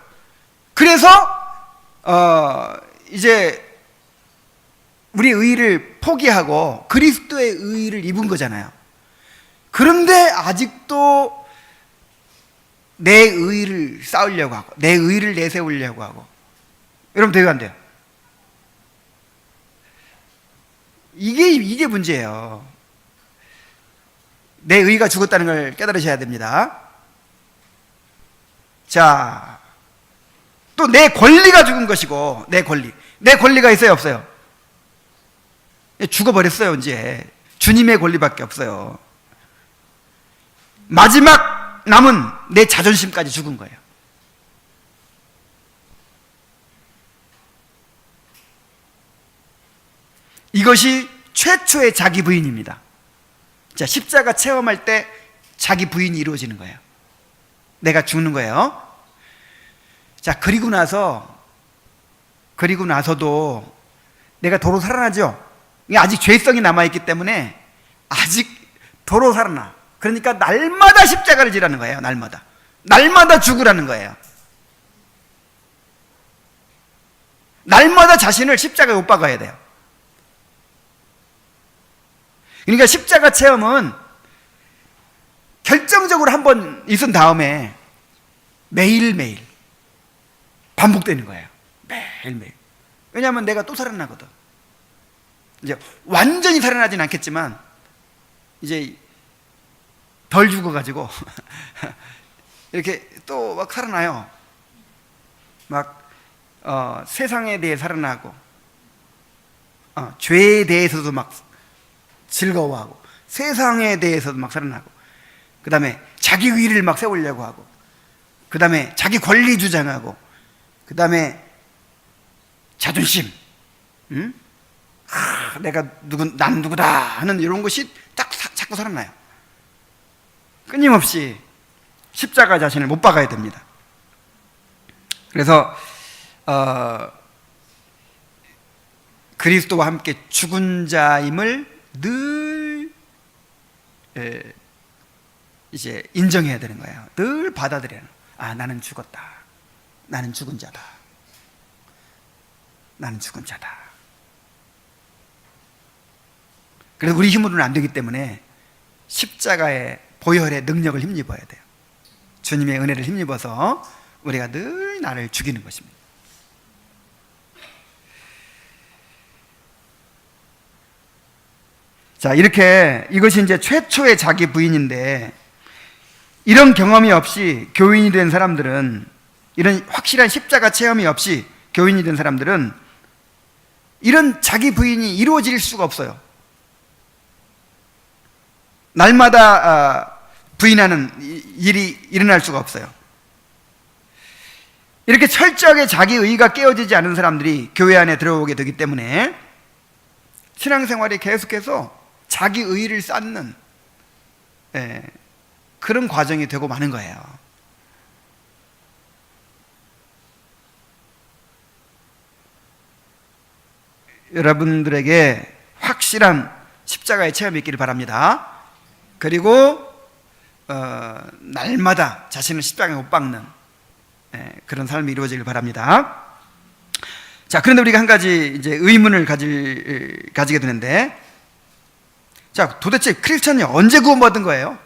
S1: 그래서 이제 우리 의를 포기하고 그리스도의 의를 입은 거잖아요. 그런데 아직도 내 의를 쌓으려고 하고 내 의를 내세우려고 하고, 여러분 되게 안 돼요. 이게 문제예요. 내 의가 죽었다는 걸 깨달으셔야 됩니다. 자, 또 내 권리가 죽은 것이고, 내 권리가 있어요, 없어요? 죽어버렸어요. 이제 주님의 권리밖에 없어요. 마지막 남은 내 자존심까지 죽은 거예요. 이것이 최초의 자기 부인입니다. 자, 십자가 체험할 때 자기 부인이 이루어지는 거예요. 내가 죽는 거예요. 자, 그리고 나서도 내가 도로 살아나죠. 이게 아직 죄성이 남아있기 때문에 아직 도로 살아나. 그러니까 날마다 십자가를 지라는 거예요. 날마다 죽으라는 거예요. 날마다 자신을 십자가에 못 박아야 돼요. 그러니까 십자가 체험은 결정적으로 한번 있은 다음에 매일매일 반복되는 거예요. 매일매일. 왜냐하면 내가 또 살아나거든. 이제 완전히 살아나진 않겠지만 이제 덜 죽어가지고 이렇게 또 막 살아나요. 막 세상에 대해 살아나고 죄에 대해서도 막 즐거워하고 세상에 대해서도 막 살아나고, 그 다음에 자기 의를 막 세우려고 하고, 그 다음에 자기 권리 주장하고, 그 다음에 자존심, 나는 누구다 하는 이런 것이 자꾸 살아나요. 끊임없이 십자가 자신을 못 박아야 됩니다. 그래서 그리스도와 함께 죽은 자임을 늘 이제 인정해야 되는 거예요. 늘 받아들여야 해요. 아, 나는 죽었다. 나는 죽은 자다. 나는 죽은 자다. 그래서 우리 힘으로는 안 되기 때문에 십자가의 보혈의 능력을 힘입어야 돼요. 주님의 은혜를 힘입어서 우리가 늘 나를 죽이는 것입니다. 자, 이것이 이제 최초의 자기 부인인데, 이런 경험이 없이 교인이 된 사람들은, 이런 확실한 십자가 체험이 없이 교인이 된 사람들은 이런 자기 부인이 이루어질 수가 없어요. 날마다 부인하는 일이 일어날 수가 없어요. 이렇게 철저하게 자기 의가 깨어지지 않은 사람들이 교회 안에 들어오게 되기 때문에 신앙생활이 계속해서 자기 의를 쌓는 그런 과정이 되고 마는 거예요. 여러분들에게 확실한 십자가의 체험이 있기를 바랍니다. 그리고 날마다 자신을 십자가에 못 박는 그런 삶이 이루어지길 바랍니다. 자, 그런데 우리가 한 가지 이제 의문을 가지게 되는데, 자, 도대체 크리스천이 언제 구원받은 거예요?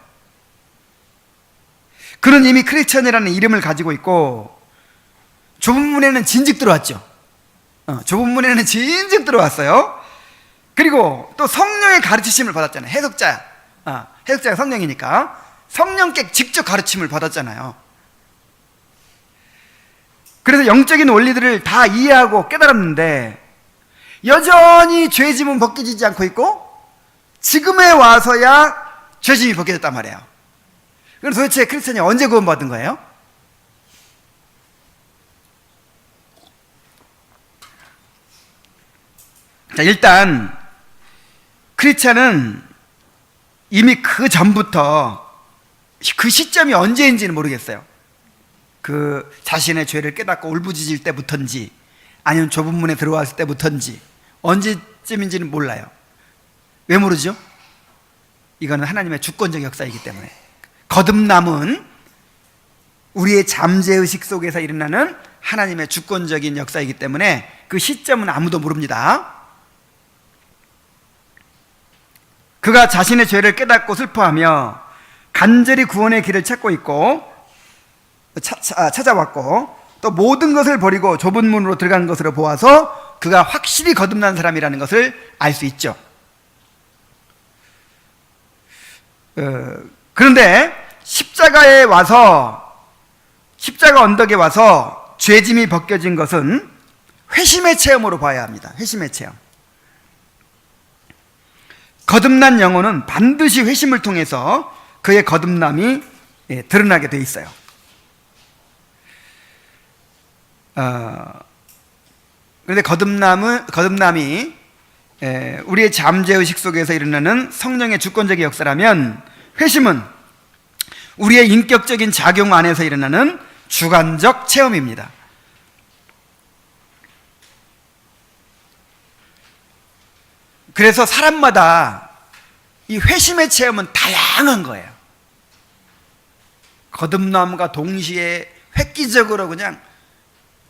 S1: 그는 이미 크리스천이라는 이름을 가지고 있고 좁은 문에는 진즉 들어왔죠. 좁은 문에는 진즉 들어왔어요. 그리고 또 성령의 가르치심을 받았잖아요. 해석자가 성령이니까 성령께 직접 가르침을 받았잖아요. 그래서 영적인 원리들을 다 이해하고 깨달았는데 여전히 죄짐은 벗겨지지 않고 있고 지금에 와서야 죄짐이 벗겨졌단 말이에요. 그럼 도대체 크리스천이 언제 구원받은 거예요? 자, 일단 크리스천은 이미 그 전부터 그 시점이 언제인지는 모르겠어요. 그 자신의 죄를 깨닫고 울부짖을 때부터인지 아니면 좁은 문에 들어왔을 때부터인지 언제쯤인지는 몰라요. 왜 모르죠? 이거는 하나님의 주권적 역사이기 때문에. 거듭남은 우리의 잠재의식 속에서 일어나는 하나님의 주권적인 역사이기 때문에 그 시점은 아무도 모릅니다. 그가 자신의 죄를 깨닫고 슬퍼하며 간절히 구원의 길을 찾고 있고 찾아왔고 또 모든 것을 버리고 좁은 문으로 들어간 것으로 보아서 그가 확실히 거듭난 사람이라는 것을 알 수 있죠. 그런데 십자가 언덕에 와서 죄짐이 벗겨진 것은 회심의 체험으로 봐야 합니다. 회심의 체험. 거듭난 영혼은 반드시 회심을 통해서 그의 거듭남이 드러나게 돼 있어요. 그런데 거듭남이 우리의 잠재의식 속에서 일어나는 성령의 주권적인 역사라면 회심은 우리의 인격적인 작용 안에서 일어나는 주관적 체험입니다. 그래서 사람마다 이 회심의 체험은 다양한 거예요. 거듭남과 동시에 획기적으로 그냥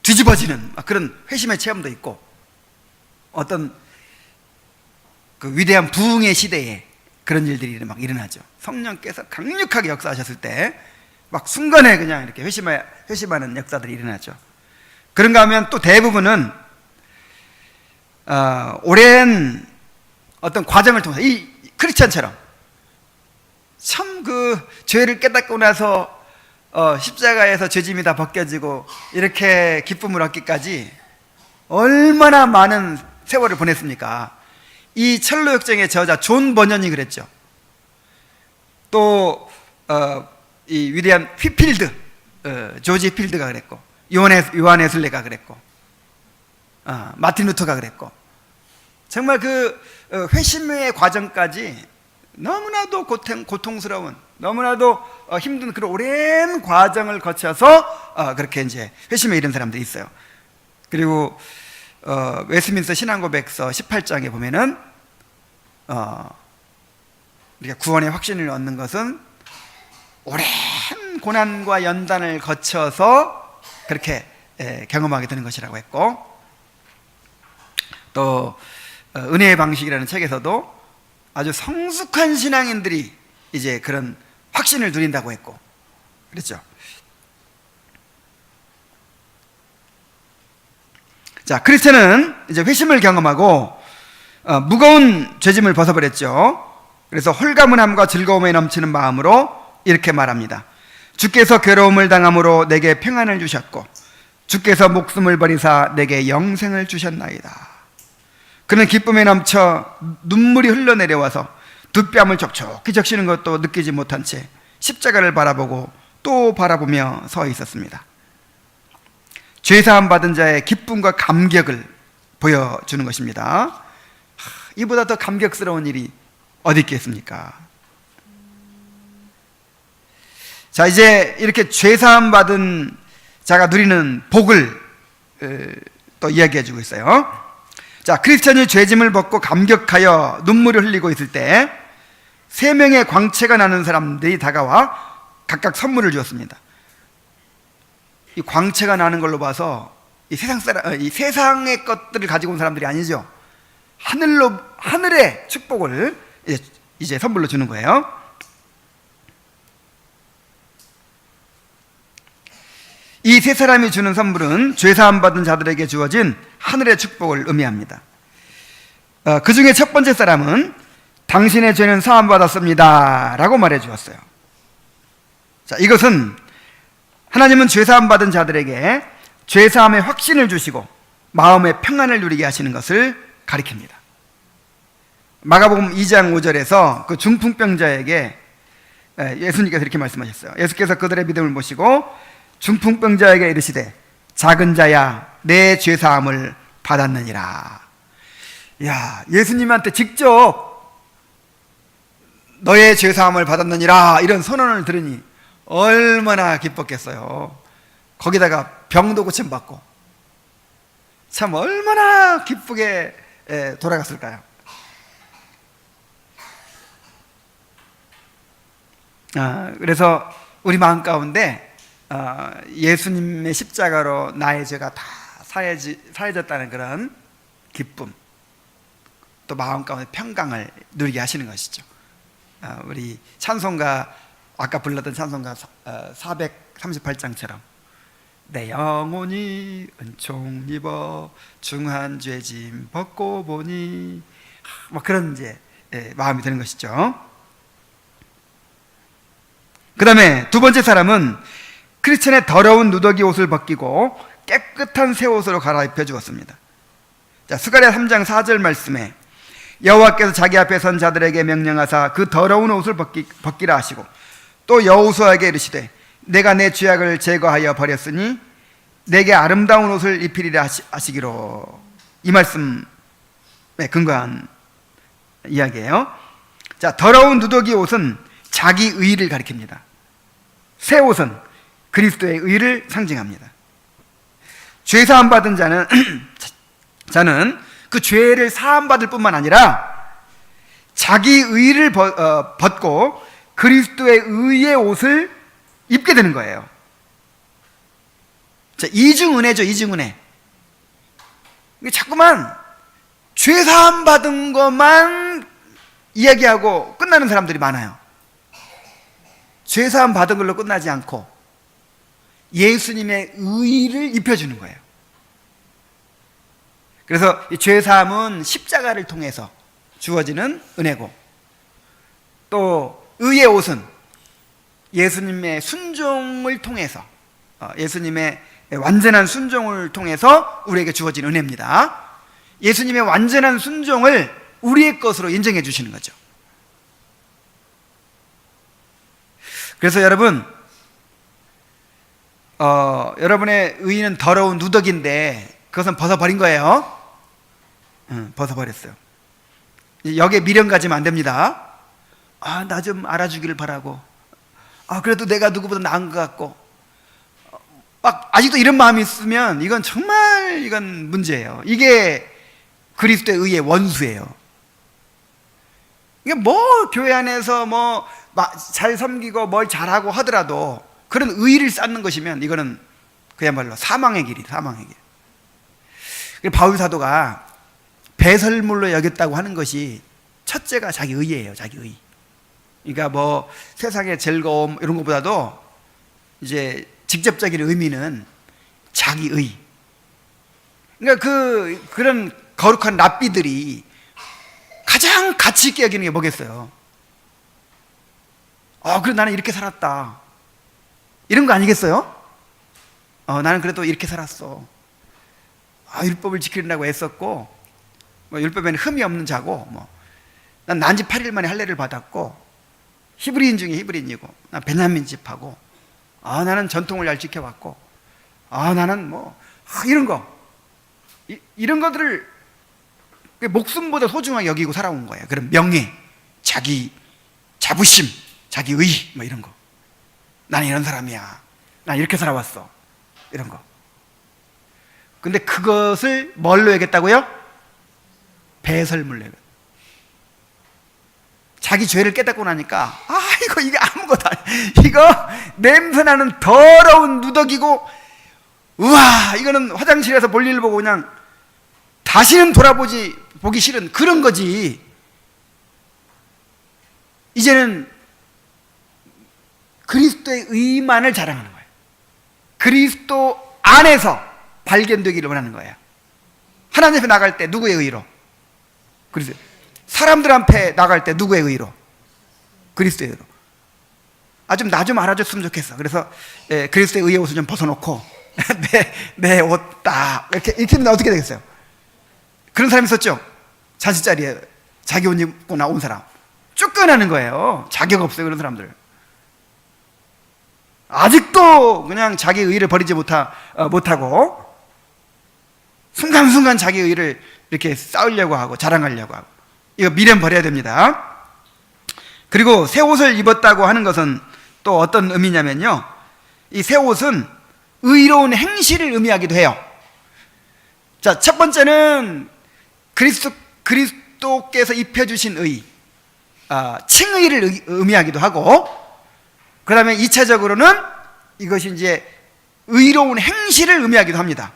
S1: 뒤집어지는 그런 회심의 체험도 있고 어떤 그 위대한 부흥의 시대에 그런 일들이 막 일어나죠. 성령께서 강력하게 역사하셨을 때 막 순간에 그냥 이렇게 회심하는 역사들이 일어나죠. 그런가 하면 또 대부분은 오랜 어떤 과정을 통해서 이 크리스천처럼 참 그 죄를 깨닫고 나서 십자가에서 죄짐이 다 벗겨지고 이렇게 기쁨을 얻기까지 얼마나 많은 세월을 보냈습니까? 이 철로역정의 저자 존 버년이 그랬죠. 또 이 위대한 휘필드, 조지 필드가 그랬고 요한 웨슬레가 그랬고 마틴 루터가 그랬고 정말 그 회심의 과정까지 너무나도 고통스러운 너무나도 힘든 그런 오랜 과정을 거쳐서 그렇게 이제 회심에 이른 사람들이 있어요. 그리고 웨스민스터 신앙고백서 18장에 보면은 우리가 구원의 확신을 얻는 것은 오랜 고난과 연단을 거쳐서 그렇게 경험하게 되는 것이라고 했고 또 은혜의 방식이라는 책에서도 아주 성숙한 신앙인들이 이제 그런 확신을 누린다고 했고 그랬죠. 자, 크리스천은 이제 회심을 경험하고 무거운 죄짐을 벗어버렸죠. 그래서 홀가분함과 즐거움에 넘치는 마음으로 이렇게 말합니다. 주께서 괴로움을 당함으로 내게 평안을 주셨고 주께서 목숨을 버리사 내게 영생을 주셨나이다. 그는 기쁨에 넘쳐 눈물이 흘러내려와서 두 뺨을 촉촉히 적시는 것도 느끼지 못한 채 십자가를 바라보고 또 바라보며 서 있었습니다. 죄사함 받은 자의 기쁨과 감격을 보여주는 것입니다. 이보다 더 감격스러운 일이 어디 있겠습니까? 자, 이제 이렇게 죄사함 받은 자가 누리는 복을 또 이야기해 주고 있어요. 자, 크리스천이 죄짐을 벗고 감격하여 눈물을 흘리고 있을 때 세 명의 광채가 나는 사람들이 다가와 각각 선물을 주었습니다. 이 광채가 나는 걸로 봐서 이 세상의 것들을 가지고 온 사람들이 아니죠. 하늘의 축복을 이제 선물로 주는 거예요. 이 세 사람이 주는 선물은 죄사함 받은 자들에게 주어진 하늘의 축복을 의미합니다. 그 중에 첫 번째 사람은 당신의 죄는 사함 받았습니다 라고 말해 주었어요. 자, 이것은 하나님은 죄사함 받은 자들에게 죄사함의 확신을 주시고 마음의 평안을 누리게 하시는 것을 가리킵니다. 마가복음 2장 5절에서 그 중풍병자에게 예수님께서 이렇게 말씀하셨어요. 예수께서 그들의 믿음을 보시고 중풍병자에게 이르시되 작은 자야 내 죄사함을 받았느니라. 야, 예수님한테 직접 너의 죄사함을 받았느니라 이런 선언을 들으니 얼마나 기뻤겠어요. 거기다가 병도 고침받고 참 얼마나 기쁘게 돌아갔을까요? 그래서 우리 마음 가운데 예수님의 십자가로 나의 죄가 다 사해졌다는 그런 기쁨, 또 마음 가운데 평강을 누리게 하시는 것이죠. 우리 찬송가, 아까 불렀던 찬송가 438장처럼 내 영혼이 은총 입어 중한 죄짐 벗고 보니, 뭐 그런 이제 마음이 드는 것이죠. 그 다음에 두 번째 사람은 크리스천의 더러운 누더기 옷을 벗기고 깨끗한 새 옷으로 갈아입혀 주었습니다. 자, 스가랴 3장 4절 말씀에 여호와께서 자기 앞에 선 자들에게 명령하사 그 더러운 옷을 벗기라 하시고 또 여호수아에게 이르시되 내가 내 죄악을 제거하여 버렸으니 내게 아름다운 옷을 입히리라 하시기로. 이 말씀에 근거한 이야기예요. 자, 더러운 누더기 옷은 자기 의를 가리킵니다. 새 옷은 그리스도의 의를 상징합니다. 죄 사함 받은 자는 그 죄를 사함 받을 뿐만 아니라 자기 의를 벗고 그리스도의 의의 옷을 입게 되는 거예요. 자, 이중은혜죠. 이중은혜. 자꾸만 죄 사함 받은 것만 이야기하고 끝나는 사람들이 많아요. 죄 사함 받은 걸로 끝나지 않고 예수님의 의를 입혀주는 거예요. 그래서 이 죄 사함은 십자가를 통해서 주어지는 은혜고, 또 의의 옷은 예수님의 순종을 통해서, 예수님의 완전한 순종을 통해서 우리에게 주어진 은혜입니다. 예수님의 완전한 순종을 우리의 것으로 인정해 주시는 거죠. 그래서 여러분, 여러분의 의는 더러운 누더기인데 그것은 벗어버린 거예요. 벗어버렸어요. 여기에 미련 가지면 안 됩니다. 나 좀 알아주기를 바라고, 그래도 내가 누구보다 나은 것 같고, 막 아직도 이런 마음이 있으면 이건 정말 이건 문제예요. 이게 그리스도의 의의 원수예요. 이게 뭐 교회 안에서 뭐 잘 섬기고 뭘 잘하고 하더라도 그런 의의를 쌓는 것이면 이거는 그야말로 사망의 길이에요. 사망의 길. 바울 사도가 배설물로 여겼다고 하는 것이 첫째가 자기 의예요. 자기 의. 그러니까 뭐 세상의 즐거움 이런 것보다도 이제 직접적인 의미는 자기 의. 그러니까 그런 거룩한 랍비들이 가장 가치 있게 여기는 게 뭐겠어요? 그래 나는 이렇게 살았다, 이런 거 아니겠어요? 나는 그래도 이렇게 살았어. 율법을 지키려고 애썼고, 뭐 율법에는 흠이 없는 자고, 난 난지 8일 만에 할례를 받았고, 히브리인 중에 히브리인이고, 난 베냐민 집하고, 나는 전통을 잘 지켜왔고, 나는 뭐 이런 거, 이런 것들을 목숨보다 소중하게 여기고 살아온 거예요. 그런 명예, 자기 자부심, 자기 의, 뭐 이런 거. 나는 이런 사람이야, 난 이렇게 살아왔어, 이런 거. 근데 그것을 뭘로 여겼다고요? 배설물로 여겼. 자기 죄를 깨닫고 나니까 이게 아무것도 아니야, 이거 냄새나는 더러운 누더기고, 우와, 이거는 화장실에서 볼일 보고 그냥 다시는 보기 싫은 그런 거지. 이제는 그리스도의 의만을 자랑하는 거예요. 그리스도 안에서 발견되기를 원하는 거예요. 하나님 앞에 나갈 때 누구의 의로? 그리스도. 사람들 앞에 나갈 때 누구의 의로? 그리스도의 의로. 좀 나 좀 알아줬으면 좋겠어. 그래서 그리스도의 의의 옷을 좀 벗어놓고 내 옷 딱 이렇게 하면 어떻게 되겠어요? 그런 사람이 있었죠. 잔치자리에 자기 옷 입고 나온 사람 쫓겨나는 거예요. 자격 없어요, 그런 사람들. 아직도 그냥 자기 의를 버리지 못하고 순간순간 자기 의를 이렇게 쌓으려고 하고 자랑하려고 하고, 이거 미련 버려야 됩니다. 그리고 새 옷을 입었다고 하는 것은 또 어떤 의미냐면요, 이 새 옷은 의로운 행실을 의미하기도 해요. 자, 첫 번째는 그리스도께서 입혀주신 의, 칭의를 의미하기도 하고, 그 다음에 2차적으로는 이것이 이제 의로운 행실을 의미하기도 합니다.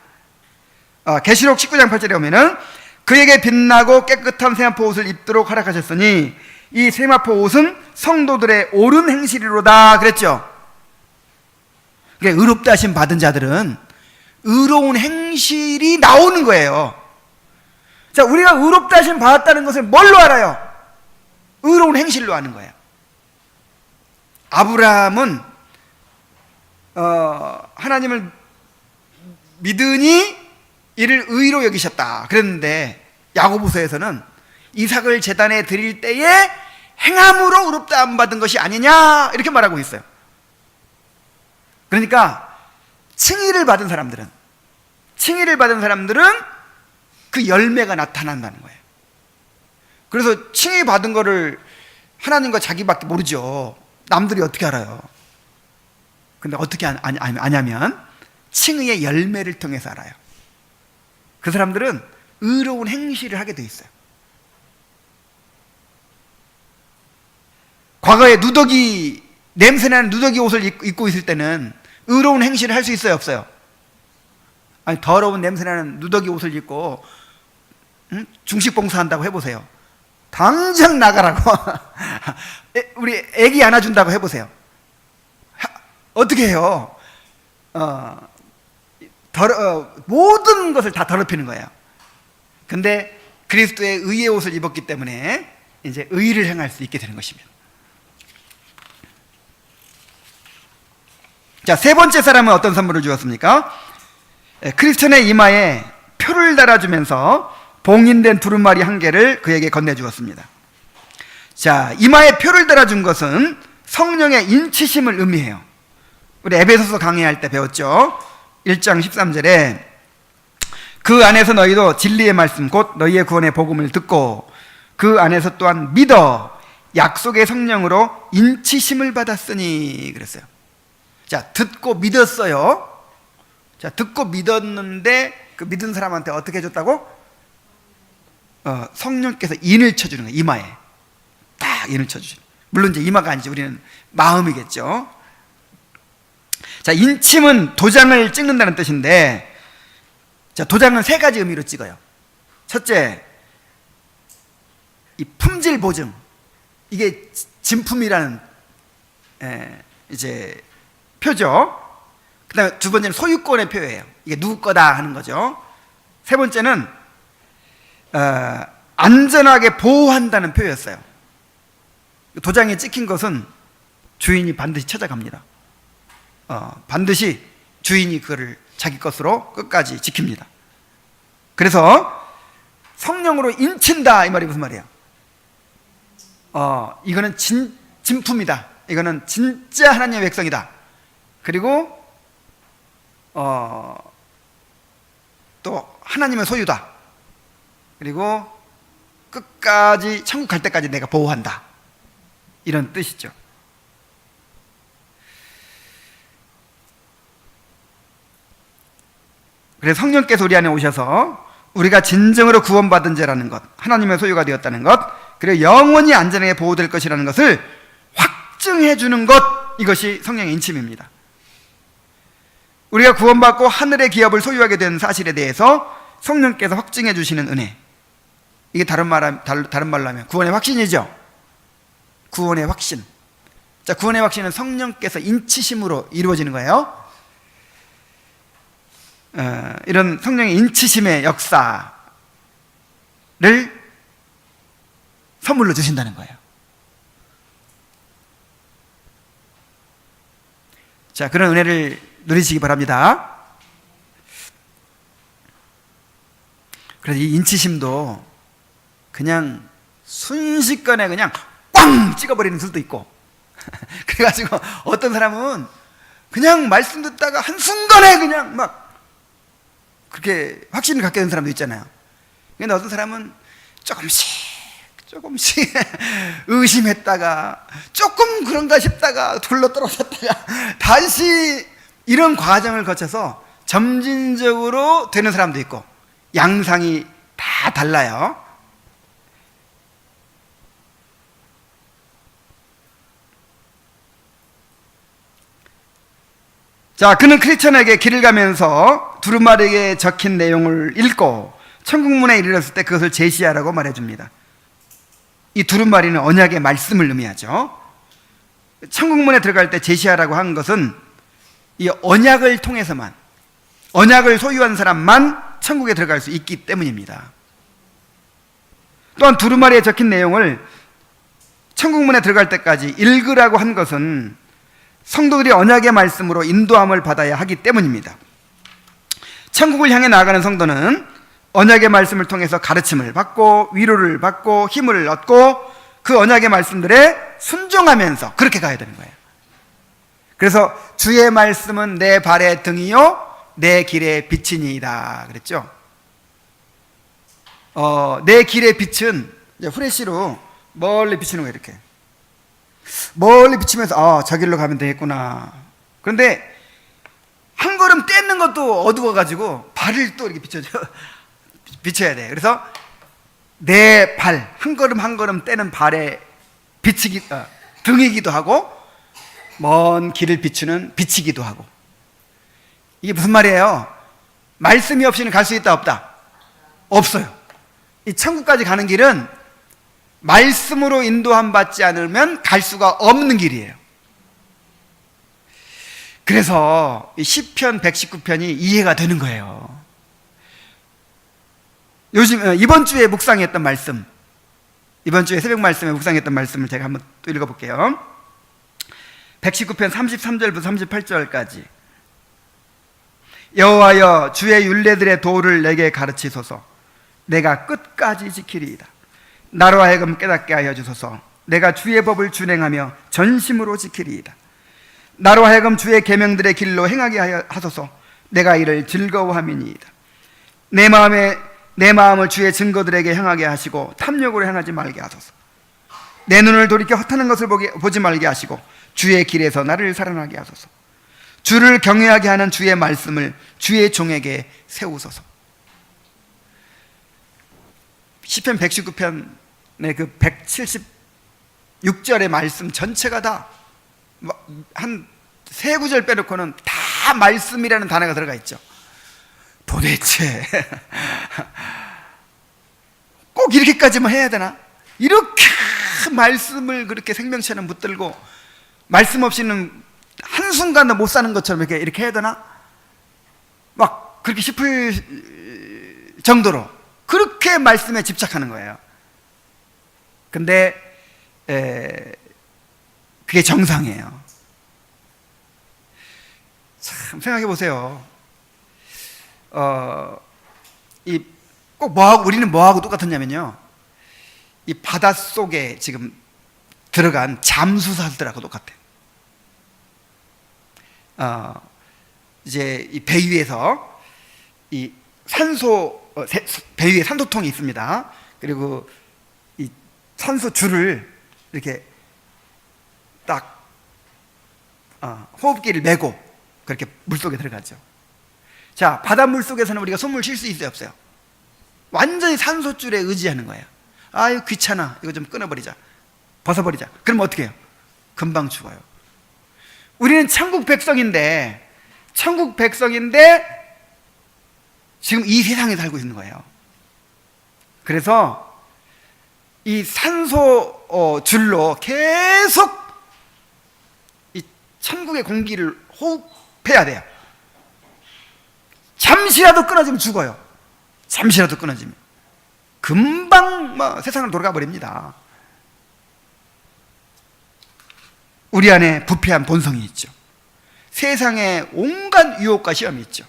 S1: 계시록 19장 8절에 보면은 그에게 빛나고 깨끗한 세마포 옷을 입도록 허락하셨으니 이 세마포 옷은 성도들의 옳은 행실이로다 그랬죠. 그러니까 의롭다 하심 받은 자들은 의로운 행실이 나오는 거예요. 자, 우리가 의롭다 하심 받았다는 것을 뭘로 알아요? 의로운 행실로 아는 거예요. 아브라함은 하나님을 믿으니 이를 의로 여기셨다 그랬는데, 야고보서에서는 이삭을 제단에 드릴 때에 행함으로 의롭다 안 받은 것이 아니냐 이렇게 말하고 있어요. 그러니까 칭의를 받은 사람들은 그 열매가 나타난다는 거예요. 그래서 칭의 받은 거를 하나님과 자기밖에 모르죠. 남들이 어떻게 알아요? 근데 어떻게 아냐면 칭의의 열매를 통해서 알아요. 그 사람들은 의로운 행실을 하게 돼 있어요. 과거에 냄새나는 누더기 옷을 입고 있을 때는 의로운 행실을 할 수 있어요, 없어요? 아니, 더러운 냄새나는 누더기 옷을 입고 중식봉사한다고 해보세요. 당장 나가라고 우리 애기 안아준다고 해보세요. 어떻게 해요? 모든 것을 다 더럽히는 거예요. 근데 그리스도의 의의 옷을 입었기 때문에 이제 의를 행할 수 있게 되는 것입니다. 자, 세 번째 사람은 어떤 선물을 주었습니까? 크리스천의 이마에 표를 달아주면서 봉인된 두루마리 한 개를 그에게 건네주었습니다. 자, 이마에 표를 달아준 것은 성령의 인치심을 의미해요. 우리 에베소서 강의할 때 배웠죠. 1장 13절에 그 안에서 너희도 진리의 말씀 곧 너희의 구원의 복음을 듣고 그 안에서 또한 믿어 약속의 성령으로 인치심을 받았으니 그랬어요. 자, 듣고 믿었어요. 자, 듣고 믿었는데 그 믿은 사람한테 어떻게 해줬다고? 성령께서 인을 쳐주는 거예요. 이마에 딱 인을 쳐주시는. 물론 이제 이마가 아니지, 우리는 마음이겠죠. 자, 인침은 도장을 찍는다는 뜻인데, 자, 도장은 세 가지 의미로 찍어요. 첫째, 이 품질 보증, 이게 진품이라는 이제 표죠. 그 다음에 두 번째는 소유권의 표예요. 이게 누구 거다 하는 거죠. 세 번째는 안전하게 보호한다는 표였어요. 도장에 찍힌 것은 주인이 반드시 찾아갑니다. 반드시 주인이 그거를 자기 것으로 끝까지 지킵니다. 그래서 성령으로 인친다 이 말이 무슨 말이에요? 이거는 진품이다. 이거는 진짜 하나님의 백성이다. 그리고 또 하나님의 소유다. 그리고 끝까지 천국 갈 때까지 내가 보호한다. 이런 뜻이죠. 그래서 성령께서 우리 안에 오셔서 우리가 진정으로 구원받은 자라는 것, 하나님의 소유가 되었다는 것, 그리고 영원히 안전하게 보호될 것이라는 것을 확증해 주는 것, 이것이 성령의 인침입니다. 우리가 구원받고 하늘의 기업을 소유하게 된 사실에 대해서 성령께서 확증해 주시는 은혜, 이게 다른 말로 하면 구원의 확신이죠. 구원의 확신. 자, 구원의 확신은 성령께서 인치심으로 이루어지는 거예요. 이런 성령의 인치심의 역사를 선물로 주신다는 거예요. 자, 그런 은혜를 누리시기 바랍니다. 그래서 이 인치심도 그냥 순식간에 그냥 꽝 찍어버리는 수도 있고 그래가지고 어떤 사람은 그냥 말씀 듣다가 한순간에 그냥 막 그렇게 확신을 갖게 된 사람도 있잖아요. 근데 어떤 사람은 조금씩 의심했다가 조금 그런가 싶다가 굴러떨어졌다가 다시 이런 과정을 거쳐서 점진적으로 되는 사람도 있고 양상이 다 달라요. 자, 그는 크리스천에게 길을 가면서 두루마리에 적힌 내용을 읽고 천국문에 이르렀을 때 그것을 제시하라고 말해줍니다. 이 두루마리는 언약의 말씀을 의미하죠. 천국문에 들어갈 때 제시하라고 한 것은 이 언약을 통해서만, 언약을 소유한 사람만 천국에 들어갈 수 있기 때문입니다. 또한 두루마리에 적힌 내용을 천국문에 들어갈 때까지 읽으라고 한 것은 성도들이 언약의 말씀으로 인도함을 받아야 하기 때문입니다. 천국을 향해 나아가는 성도는 언약의 말씀을 통해서 가르침을 받고 위로를 받고 힘을 얻고 그 언약의 말씀들에 순종하면서 그렇게 가야 되는 거예요. 그래서 주의 말씀은 내 발의 등이요 내 길의 빛이니이다 그랬죠. 내 길의 빛은 이제 후레쉬로 멀리 비치는 거예요. 이렇게 멀리 비치면서 저 길로 가면 되겠구나. 그런데 한 걸음 떼는 것도 어두워가지고 발을 또 이렇게 비춰야 돼. 그래서 내 발, 한 걸음 한 걸음 떼는 발에 등이기도 하고 먼 길을 비추는 빛이기도 하고. 이게 무슨 말이에요? 말씀이 없이는 갈 수 있다 없다? 없어요. 이 천국까지 가는 길은 말씀으로 인도함 받지 않으면 갈 수가 없는 길이에요. 그래서 시편 119편이 이해가 되는 거예요. 이번 주에 묵상했던 말씀, 이번 주에 새벽 말씀에 묵상했던 말씀을 제가 한번 또 읽어볼게요. 119편 33절부터 38절까지. 여호와여 주의 율례들의 도를 내게 가르치소서. 내가 끝까지 지키리이다. 나로 하여금 깨닫게 하여 주소서. 내가 주의 법을 준행하며 전심으로 지키리이다. 나로 하여금 주의 계명들의 길로 행하게 하소서. 내가 이를 즐거워함이니이다. 내 마음을 주의 증거들에게 향하게 하시고 탐욕으로 행하지 말게 하소서. 내 눈을 돌이켜 헛하는 것을 보지 말게 하시고 주의 길에서 나를 살아나게 하소서. 주를 경외하게 하는 주의 말씀을 주의 종에게 세우소서. 시편 119편의 그 176절의 말씀 전체가 다 한 세 구절 빼놓고는 다 말씀이라는 단어가 들어가 있죠. 도대체 꼭 이렇게까지만 해야 되나? 이렇게 말씀을 그렇게 생명처럼 붙들고 말씀 없이는 한순간도 못 사는 것처럼 이렇게 해야 되나? 막 그렇게 싶을 정도로 그렇게 말씀에 집착하는 거예요. 근데 그게 정상이에요. 참 생각해 보세요. 꼭 우리는 뭐하고 똑같았냐면요. 이 바닷속에 지금 들어간 잠수사들하고 똑같아요. 이제 이 배 위에서 이 배 위에 산소통이 있습니다. 그리고 이 산소 줄을 이렇게 딱 호흡기를 메고 그렇게 물속에 들어가죠. 자, 바닷물 속에서는 우리가 숨을 쉴 수 있어요, 없어요? 완전히 산소줄에 의지하는 거예요. 아유 귀찮아, 이거 좀 끊어버리자, 벗어버리자. 그러면 어떻게 해요? 금방 죽어요. 우리는 천국 백성인데 지금 이 세상에 살고 있는 거예요. 그래서 이 산소 줄로 계속 이 천국의 공기를 호흡해야 돼요. 잠시라도 끊어지면 죽어요. 잠시라도 끊어지면 금방 세상을 돌아가 버립니다. 우리 안에 부패한 본성이 있죠. 세상에 온갖 유혹과 시험이 있죠.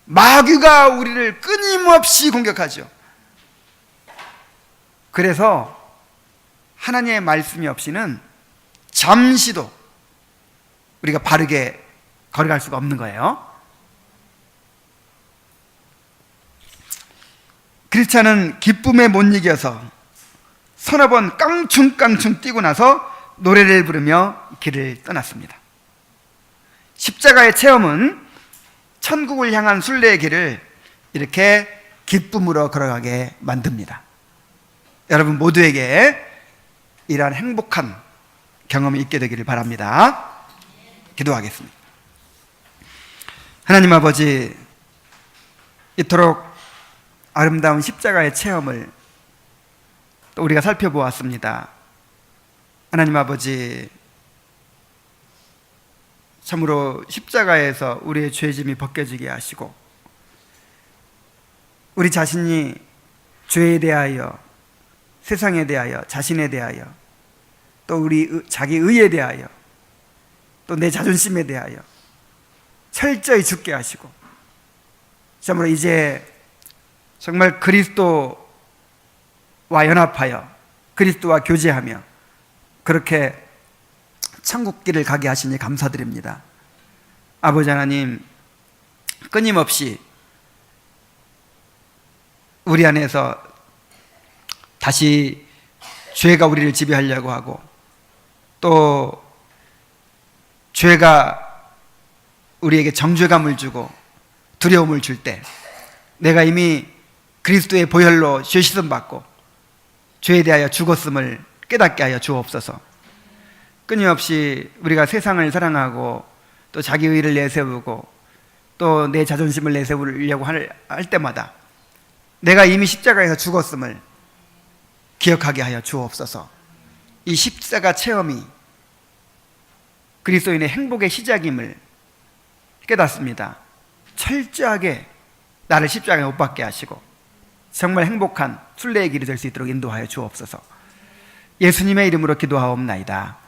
S1: 마귀가 우리를 끊임없이 공격하죠. 그래서 하나님의 말씀이 없이는 잠시도 우리가 바르게 걸어갈 수가 없는 거예요. 크리스찬은 기쁨에 못 이겨서 서너 번 깡충깡충 뛰고 나서 노래를 부르며 길을 떠났습니다. 십자가의 체험은 천국을 향한 순례의 길을 이렇게 기쁨으로 걸어가게 만듭니다. 여러분 모두에게 이러한 행복한 경험이 있게 되기를 바랍니다. 기도하겠습니다. 하나님 아버지, 이토록 아름다운 십자가의 체험을 또 우리가 살펴보았습니다. 하나님 아버지, 참으로 십자가에서 우리의 죄짐이 벗겨지게 하시고 우리 자신이 죄에 대하여, 세상에 대하여, 자신에 대하여, 또 우리 자기 의에 대하여, 또 내 자존심에 대하여 철저히 죽게 하시고 참으로 이제 정말 그리스도와 연합하여 그리스도와 교제하며 그렇게 천국길을 가게 하시니 감사드립니다. 아버지 하나님, 끊임없이 우리 안에서 다시 죄가 우리를 지배하려고 하고 또 죄가 우리에게 정죄감을 주고 두려움을 줄 때 내가 이미 그리스도의 보혈로 죄 씻음 받고 죄에 대하여 죽었음을 깨닫게 하여 주옵소서. 끊임없이 우리가 세상을 사랑하고 또 자기 의를 내세우고 또 내 자존심을 내세우려고 할 때마다 내가 이미 십자가에서 죽었음을 기억하게 하여 주옵소서. 이 십자가 체험이 그리스도인의 행복의 시작임을 깨닫습니다. 철저하게 나를 십자가에 못 박게 하시고 정말 행복한 순례의 길이 될 수 있도록 인도하여 주옵소서. 예수님의 이름으로 기도하옵나이다.